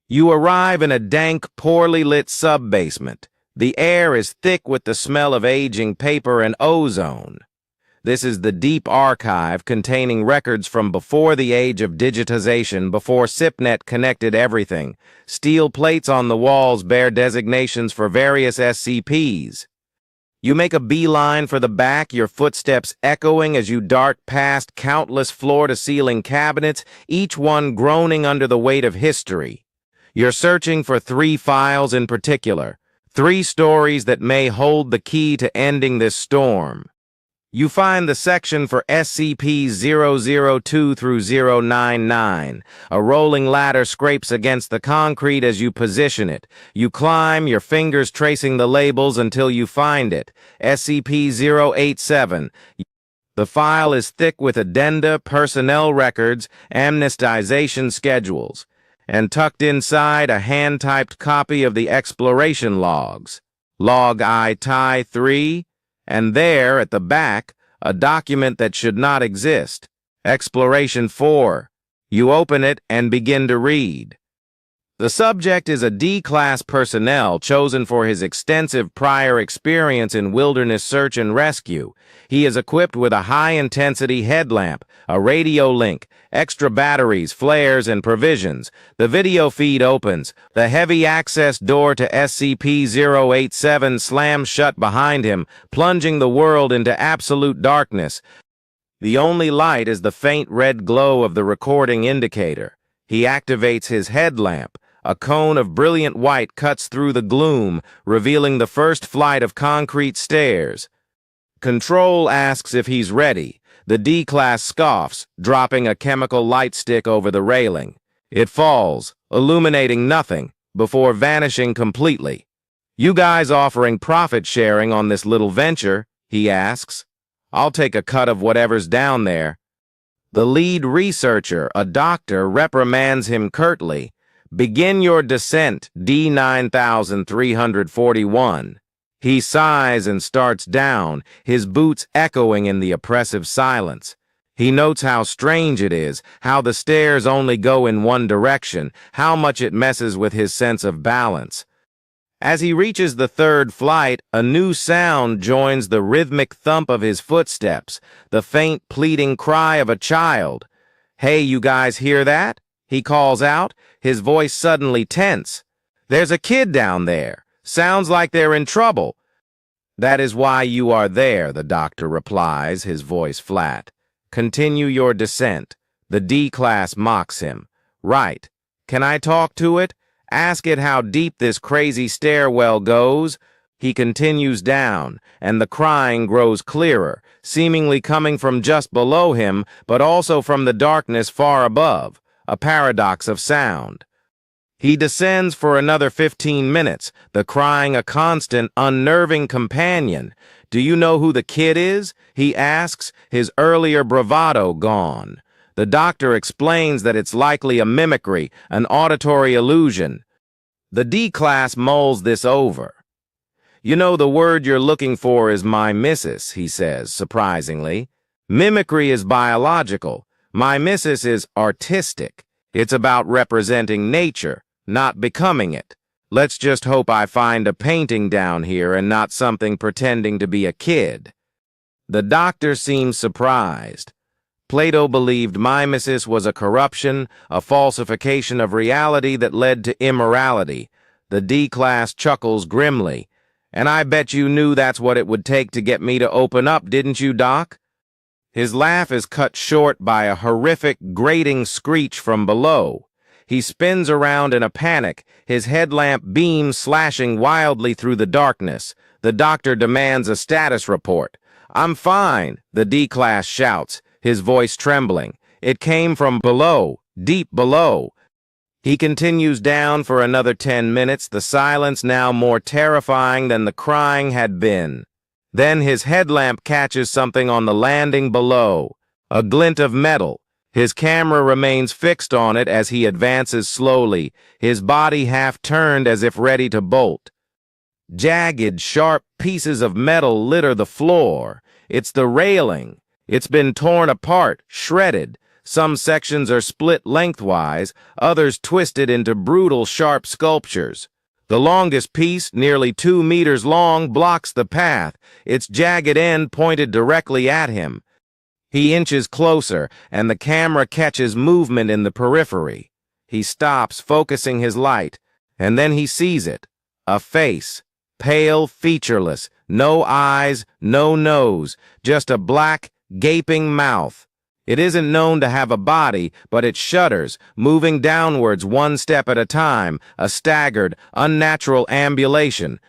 You arrive in a dank, poorly lit sub-basement. The air is thick with the smell of aging paper and ozone. This is the deep archive containing records from before the age of digitization, before SIPnet connected everything. Steel plates on the walls bear designations for various SCPs. You make a beeline for the back, your footsteps echoing as you dart past countless floor-to-ceiling cabinets, each one groaning under the weight of history. You're searching for 3 files in particular, 3 stories that may hold the key to ending this storm. You find the section for SCP-002 through 099. A rolling ladder scrapes against the concrete as you position it. You climb, your fingers tracing the labels until you find it. SCP-087. The file is thick with addenda, personnel records, amnestization schedules, and tucked inside a hand-typed copy of the exploration logs. Log I-TIE 3. And there, at the back, a document that should not exist. Exploration 4. You open it and begin to read. The subject is a D-class personnel chosen for his extensive prior experience in wilderness search and rescue. He is equipped with a high-intensity headlamp, a radio link, extra batteries, flares, and provisions. The video feed opens. The heavy access door to SCP-087 slams shut behind him, plunging the world into absolute darkness. The only light is the faint red glow of the recording indicator. He activates his headlamp. A cone of brilliant white cuts through the gloom, revealing the first flight of concrete stairs. Control asks if he's ready. The D-class scoffs, dropping a chemical light stick over the railing. It falls, illuminating nothing, before vanishing completely. "You guys offering profit sharing on this little venture?" he asks. "I'll take a cut of whatever's down there." The lead researcher, a doctor, reprimands him curtly. "Begin your descent, D-9341. He sighs and starts down, his boots echoing in the oppressive silence. He notes how strange it is, how the stairs only go in one direction, how much it messes with his sense of balance. As he reaches the third flight, a new sound joins the rhythmic thump of his footsteps, the faint pleading cry of a child. "Hey, you guys hear that?" he calls out, his voice suddenly tense. "There's a kid down there. Sounds like they're in trouble." "That is why you are there," the doctor replies, his voice flat. "Continue your descent." The D-class mocks him. "Right. Can I talk to it? Ask it how deep this crazy stairwell goes." He continues down, and the crying grows clearer, seemingly coming from just below him, but also from the darkness far above, a paradox of sound. He descends for another 15 minutes, the crying a constant, unnerving companion. "Do you know who the kid is?" he asks, his earlier bravado gone. The doctor explains that it's likely a mimicry, an auditory illusion. The D-class mulls this over. "You know, the word you're looking for is mimesis," he says, surprisingly. "Mimicry is biological. Mimesis is artistic. It's about representing nature, not becoming it. Let's just hope I find a painting down here and not something pretending to be a kid." The doctor seems surprised. Plato believed mimesis was a corruption, a falsification of reality that led to immorality. The D-class chuckles grimly. "And I bet you knew that's what it would take to get me to open up, didn't you, Doc?" His laugh is cut short by a horrific, grating screech from below. He spins around in a panic, his headlamp beam slashing wildly through the darkness. The doctor demands a status report. "I'm fine," the D-class shouts, his voice trembling. "It came from below, deep below." He continues down for another 10 minutes, the silence now more terrifying than the crying had been. Then his headlamp catches something on the landing below, a glint of metal. His camera remains fixed on it as he advances slowly, his body half turned as if ready to bolt. Jagged, sharp pieces of metal litter the floor. It's the railing. It's been torn apart, shredded. Some sections are split lengthwise, others twisted into brutal, sharp sculptures. The longest piece, nearly 2 meters long, blocks the path, its jagged end pointed directly at him. He inches closer, and the camera catches movement in the periphery. He stops, focusing his light, and then he sees it. A face, pale, featureless, no eyes, no nose, just a black, gaping mouth. It isn't known to have a body, but it shudders, moving downwards one step at a time, a staggered, unnatural ambulation.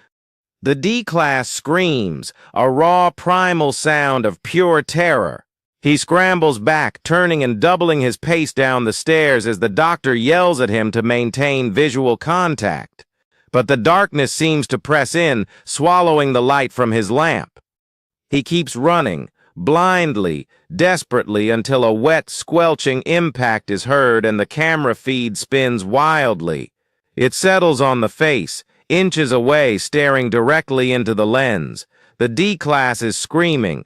The D-class screams, a raw, primal sound of pure terror. He scrambles back, turning and doubling his pace down the stairs as the doctor yells at him to maintain visual contact. But the darkness seems to press in, swallowing the light from his lamp. He keeps running, blindly, desperately, until a wet, squelching impact is heard and the camera feed spins wildly. It settles on the face, inches away, staring directly into the lens. The D-class is screaming.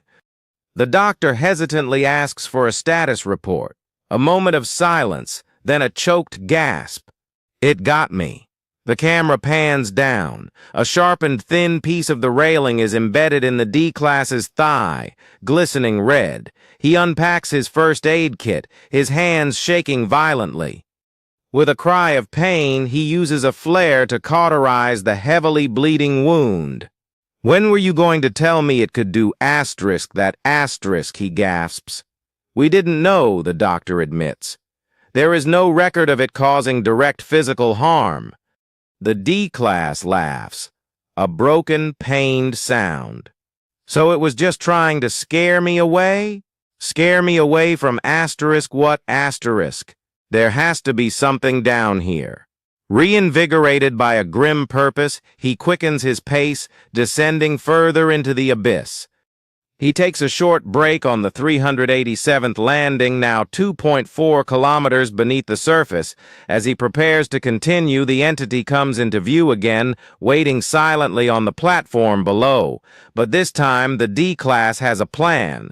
The doctor hesitantly asks for a status report. A moment of silence, then a choked gasp. "It got me." The camera pans down. A sharpened, thin piece of the railing is embedded in the D-class's thigh, glistening red. He unpacks his first aid kit, his hands shaking violently. With a cry of pain, he uses a flare to cauterize the heavily bleeding wound. "When were you going to tell me it could do that asterisk, he gasps. "We didn't know," the doctor admits. "There is no record of it causing direct physical harm." The D-class laughs, a broken, pained sound. "So it was just trying to scare me away? Scare me away from what asterisk? There has to be something down here." Reinvigorated by a grim purpose, he quickens his pace, descending further into the abyss. He takes a short break on the 387th landing, now 2.4 kilometers beneath the surface. As he prepares to continue, the entity comes into view again, waiting silently on the platform below. But this time, the D-Class has a plan.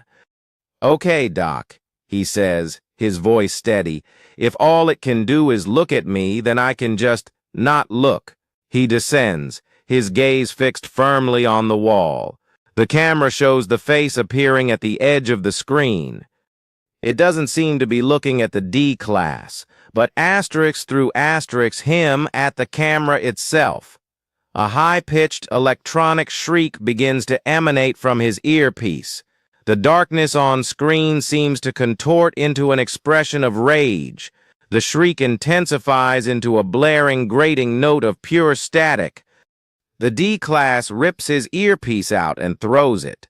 "Okay, Doc," he says, his voice steady. "If all it can do is look at me, then I can just not look." He descends, his gaze fixed firmly on the wall. The camera shows the face appearing at the edge of the screen. It doesn't seem to be looking at the D-Class, but asterisk through asterisk him at the camera itself. A high-pitched electronic shriek begins to emanate from his earpiece. The darkness on screen seems to contort into an expression of rage. The shriek intensifies into a blaring, grating note of pure static. The D-Class rips his earpiece out and throws it.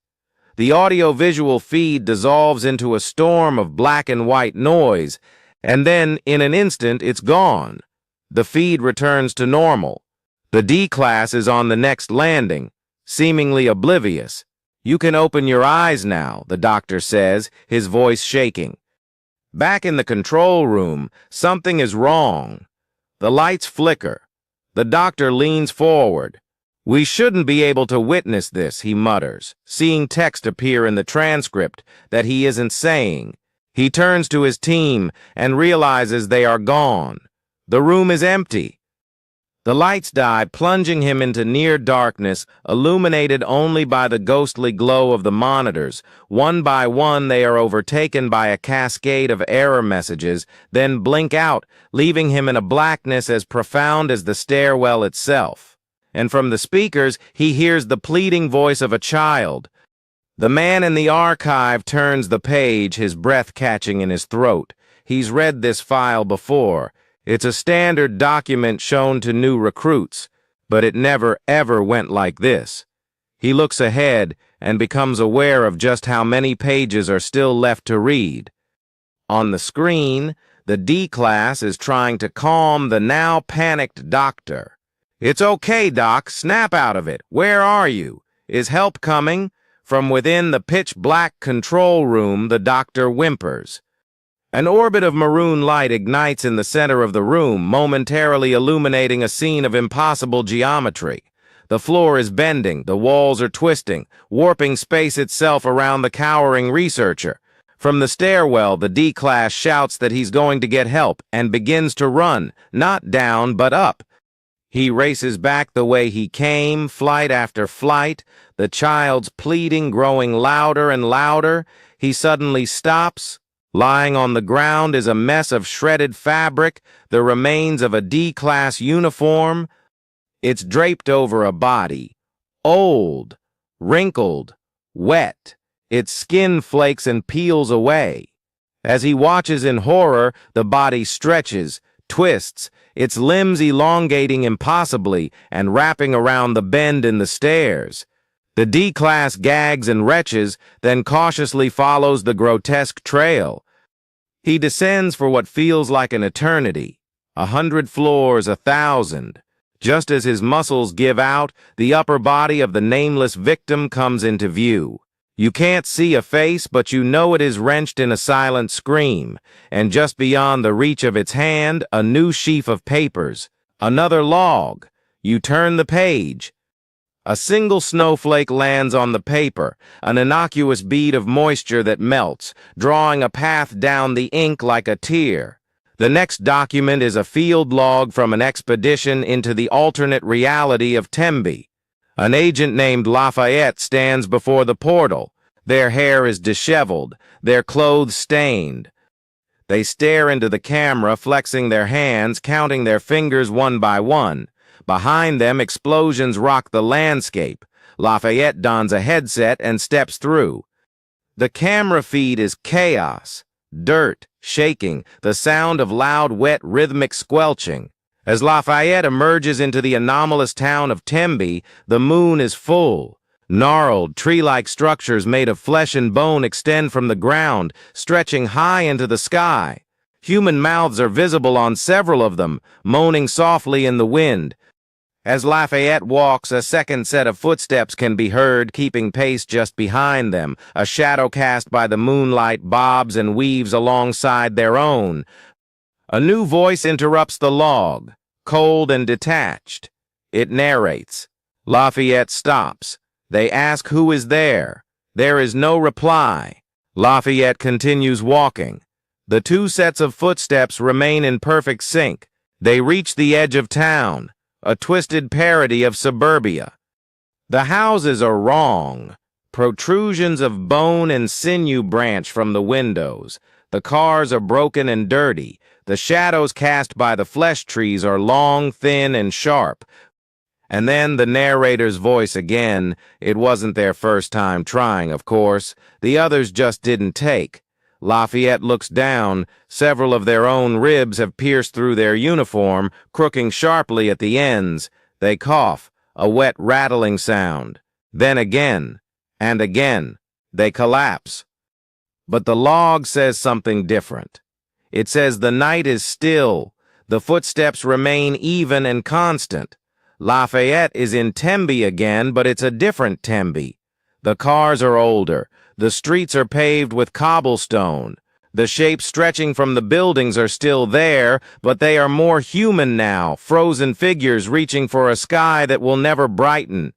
The audio-visual feed dissolves into a storm of black and white noise, and then, in an instant, it's gone. The feed returns to normal. The D-Class is on the next landing, seemingly oblivious. "You can open your eyes now," the doctor says, his voice shaking. Back in the control room, something is wrong. The lights flicker. The doctor leans forward. "We shouldn't be able to witness this," he mutters, seeing text appear in the transcript that he isn't saying. He turns to his team and realizes they are gone. The room is empty. The lights die, plunging him into near darkness, illuminated only by the ghostly glow of the monitors. One by one, they are overtaken by a cascade of error messages, then blink out, leaving him in a blackness as profound as the stairwell itself. And from the speakers, he hears the pleading voice of a child. The man in the archive turns the page, his breath catching in his throat. He's read this file before. It's a standard document shown to new recruits, but it never, ever went like this. He looks ahead and becomes aware of just how many pages are still left to read. On the screen, the D-Class is trying to calm the now panicked doctor. "It's okay, Doc. Snap out of it. Where are you? Is help coming?" From within the pitch-black control room, the doctor whimpers. An orbit of maroon light ignites in the center of the room, momentarily illuminating a scene of impossible geometry. The floor is bending, the walls are twisting, warping space itself around the cowering researcher. From the stairwell, the D-Class shouts that he's going to get help and begins to run, not down but up. He races back the way he came, flight after flight, the child's pleading growing louder and louder. He suddenly stops. Lying on the ground is a mess of shredded fabric, the remains of a D-Class uniform. It's draped over a body, old, wrinkled, wet. Its skin flakes and peels away. As he watches in horror, the body stretches, twists, its limbs elongating impossibly and wrapping around the bend in the stairs. The D-Class gags and retches, then cautiously follows the grotesque trail. He descends for what feels like an eternity, 100 floors, 1,000. Just as his muscles give out, the upper body of the nameless victim comes into view. You can't see a face, but you know it is wrenched in a silent scream, and just beyond the reach of its hand, a new sheaf of papers, another log. You turn the page. A single snowflake lands on the paper, an innocuous bead of moisture that melts, drawing a path down the ink like a tear. The next document is a field log from an expedition into the alternate reality of Tembe. An agent named Lafayette stands before the portal. Their hair is disheveled, their clothes stained. They stare into the camera, flexing their hands, counting their fingers one by one. Behind them, explosions rock the landscape. Lafayette dons a headset and steps through. The camera feed is chaos, dirt, shaking, the sound of loud, wet, rhythmic squelching. As Lafayette emerges into the anomalous town of Tembe, the moon is full. Gnarled, tree-like structures made of flesh and bone extend from the ground, stretching high into the sky. Human mouths are visible on several of them, moaning softly in the wind. As Lafayette walks, a second set of footsteps can be heard, keeping pace just behind them. A shadow cast by the moonlight bobs and weaves alongside their own. A new voice interrupts the log, cold and detached. It narrates. Lafayette stops. They ask who is there. There is no reply. Lafayette continues walking. The two sets of footsteps remain in perfect sync. They reach the edge of town, a twisted parody of suburbia. The houses are wrong. Protrusions of bone and sinew branch from the windows. The cars are broken and dirty. The shadows cast by the flesh trees are long, thin, and sharp. And then the narrator's voice again. It wasn't their first time trying, of course. The others just didn't take. Lafayette looks down. Several of their own ribs have pierced through their uniform, crooking sharply at the ends. They cough, a wet rattling sound. Then again, and again, they collapse. But the log says something different. It says the night is still. The footsteps remain even and constant. Lafayette is in Tembe again, but it's a different Tembe. The cars are older. The streets are paved with cobblestone. The shapes stretching from the buildings are still there, but they are more human now, frozen figures reaching for a sky that will never brighten.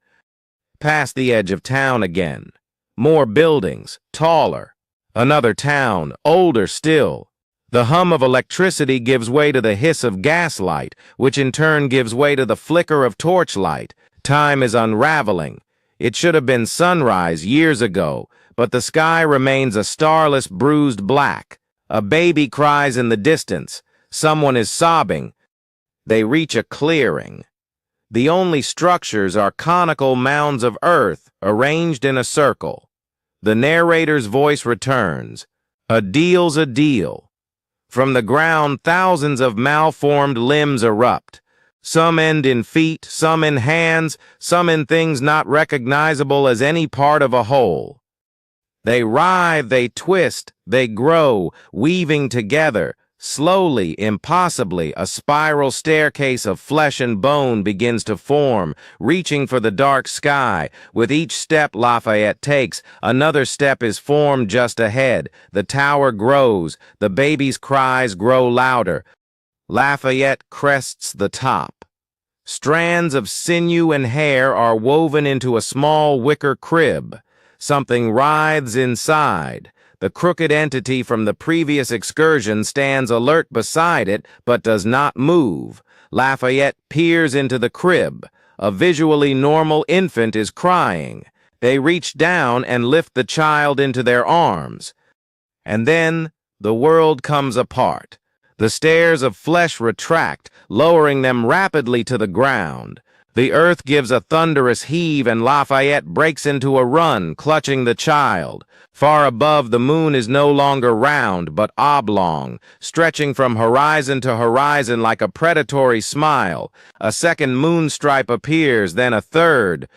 Past the edge of town again. More buildings, taller. Another town, older still. The hum of electricity gives way to the hiss of gaslight, which in turn gives way to the flicker of torchlight. Time is unraveling. It should have been sunrise years ago, but the sky remains a starless, bruised black. A baby cries in the distance. Someone is sobbing. They reach a clearing. The only structures are conical mounds of earth arranged in a circle. The narrator's voice returns. A deal's a deal. From the ground, thousands of malformed limbs erupt. Some end in feet, some in hands, some in things not recognizable as any part of a whole. They writhe, they twist, they grow, weaving together. Slowly, impossibly, a spiral staircase of flesh and bone begins to form, reaching for the dark sky. With each step Lafayette takes, another step is formed just ahead. The tower grows. The baby's cries grow louder. Lafayette crests the top. Strands of sinew and hair are woven into a small wicker crib. Something writhes inside. The crooked entity from the previous excursion stands alert beside it, but does not move. Lafayette peers into the crib. A visually normal infant is crying. They reach down and lift the child into their arms. And then the world comes apart. The stairs of flesh retract, lowering them rapidly to the ground. The earth gives a thunderous heave and Lafayette breaks into a run, clutching the child. Far above, the moon is no longer round, but oblong, stretching from horizon to horizon like a predatory smile. A second moon stripe appears, then a third.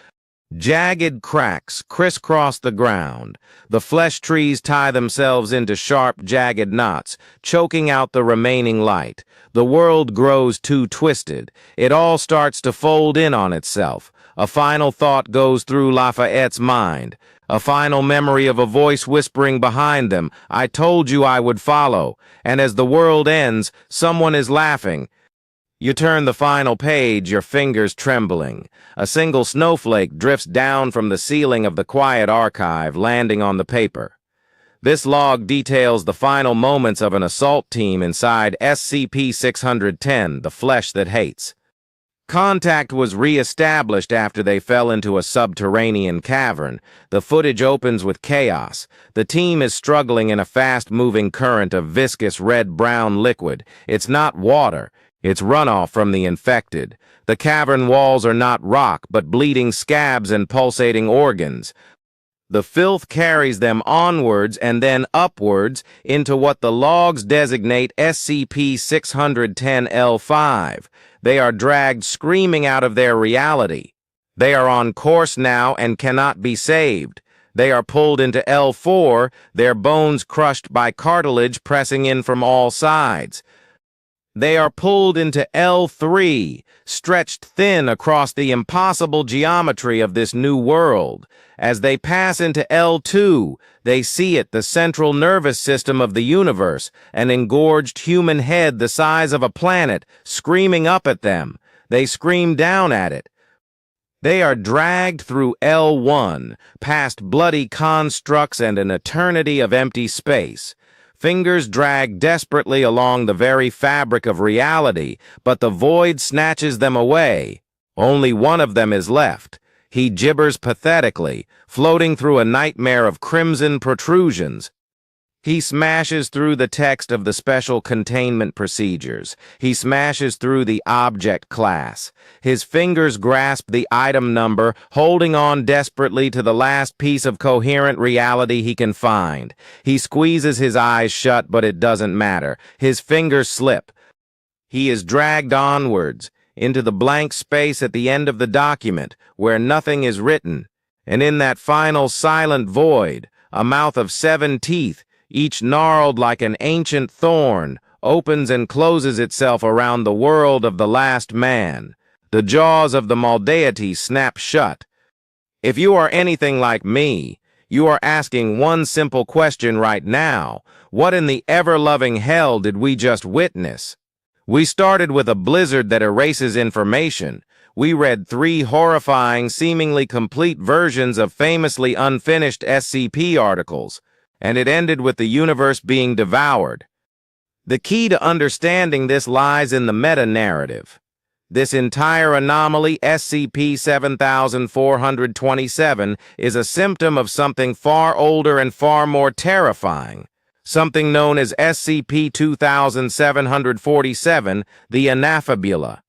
Jagged cracks crisscross the ground. The flesh trees tie themselves into sharp, jagged knots, choking out the remaining light. The world grows too twisted. It all starts to fold in on itself. A final thought goes through Lafayette's mind. A final memory of a voice whispering behind them, "I told you I would follow." And as the world ends, someone is laughing. You turn the final page, your fingers trembling. A single snowflake drifts down from the ceiling of the quiet archive, landing on the paper. This log details the final moments of an assault team inside SCP-610, the Flesh That Hates. Contact was re-established after they fell into a subterranean cavern. The footage opens with chaos. The team is struggling in a fast-moving current of viscous red-brown liquid. It's not water. It's runoff from the infected. The cavern walls are not rock, but bleeding scabs and pulsating organs. The filth carries them onwards and then upwards into what the logs designate SCP-610-L5. They are dragged screaming out of their reality. They are on course now and cannot be saved. They are pulled into L4, their bones crushed by cartilage pressing in from all sides. They are pulled into L3, stretched thin across the impossible geometry of this new world. As they pass into L2, they see it, the central nervous system of the universe, an engorged human head the size of a planet, screaming up at them. They scream down at it. They are dragged through L1, past bloody constructs and an eternity of empty space. Fingers drag desperately along the very fabric of reality, but the void snatches them away. Only one of them is left. He gibbers pathetically, floating through a nightmare of crimson protrusions. He smashes through the text of the special containment procedures. He smashes through the object class. His fingers grasp the item number, holding on desperately to the last piece of coherent reality he can find. He squeezes his eyes shut, but it doesn't matter. His fingers slip. He is dragged onwards, into the blank space at the end of the document, where nothing is written. And in that final silent void, a mouth of 7 teeth, each gnarled like an ancient thorn, opens and closes itself around the world of the last man. The jaws of the Maldeity snap shut. If you are anything like me, you are asking one simple question right now. What in the ever-loving hell did we just witness? We started with a blizzard that erases information. We read 3 horrifying, seemingly complete versions of famously unfinished SCP articles, and it ended with the universe being devoured. The key to understanding this lies in the meta-narrative. This entire anomaly, SCP 7427, is a symptom of something far older and far more terrifying, something known as SCP 2747, the Anafabula.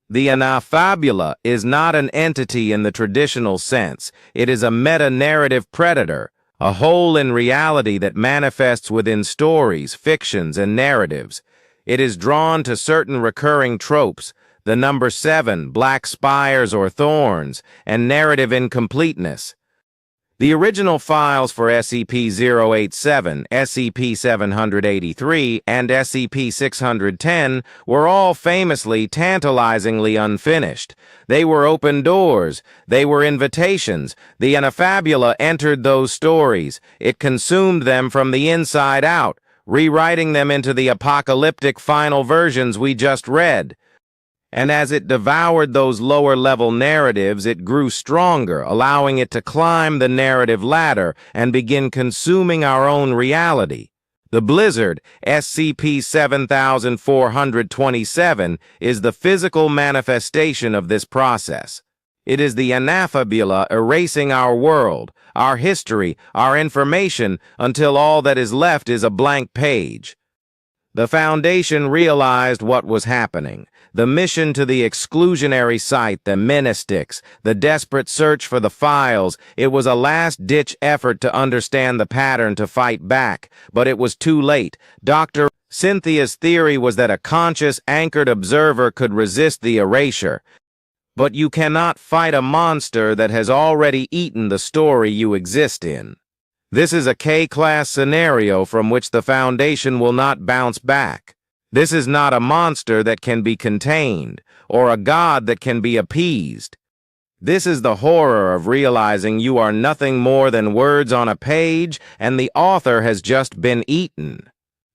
The Anafabula is not an entity in the traditional sense. It is a meta-narrative predator, a hole in reality that manifests within stories, fictions, and narratives. It is drawn to certain recurring tropes, the number 7, black spires or thorns, and narrative incompleteness. The original files for SCP-087, SCP-783, and SCP-610 were all famously, tantalizingly unfinished. They were open doors. They were invitations. The Anafabula entered those stories. It consumed them from the inside out, rewriting them into the apocalyptic final versions we just read. And as it devoured those lower-level narratives, it grew stronger, allowing it to climb the narrative ladder and begin consuming our own reality. The blizzard, SCP-7427, is the physical manifestation of this process. It is the Anafabula erasing our world, our history, our information, until all that is left is a blank page. The Foundation realized what was happening. The mission to the exclusionary site, the Ministix, the desperate search for the files, it was a last-ditch effort to understand the pattern to fight back, but it was too late. Dr. Cynthia's theory was that a conscious, anchored observer could resist the erasure. But you cannot fight a monster that has already eaten the story you exist in. This is a K-class scenario from which the Foundation will not bounce back. This is not a monster that can be contained, or a god that can be appeased. This is the horror of realizing you are nothing more than words on a page, and the author has just been eaten.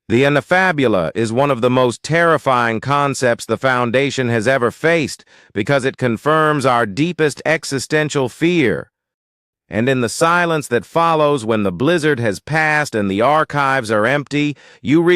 The Anafabula is one of the most terrifying concepts the Foundation has ever faced, because it confirms our deepest existential fear. And in the silence that follows when the blizzard has passed and the archives are empty, you realize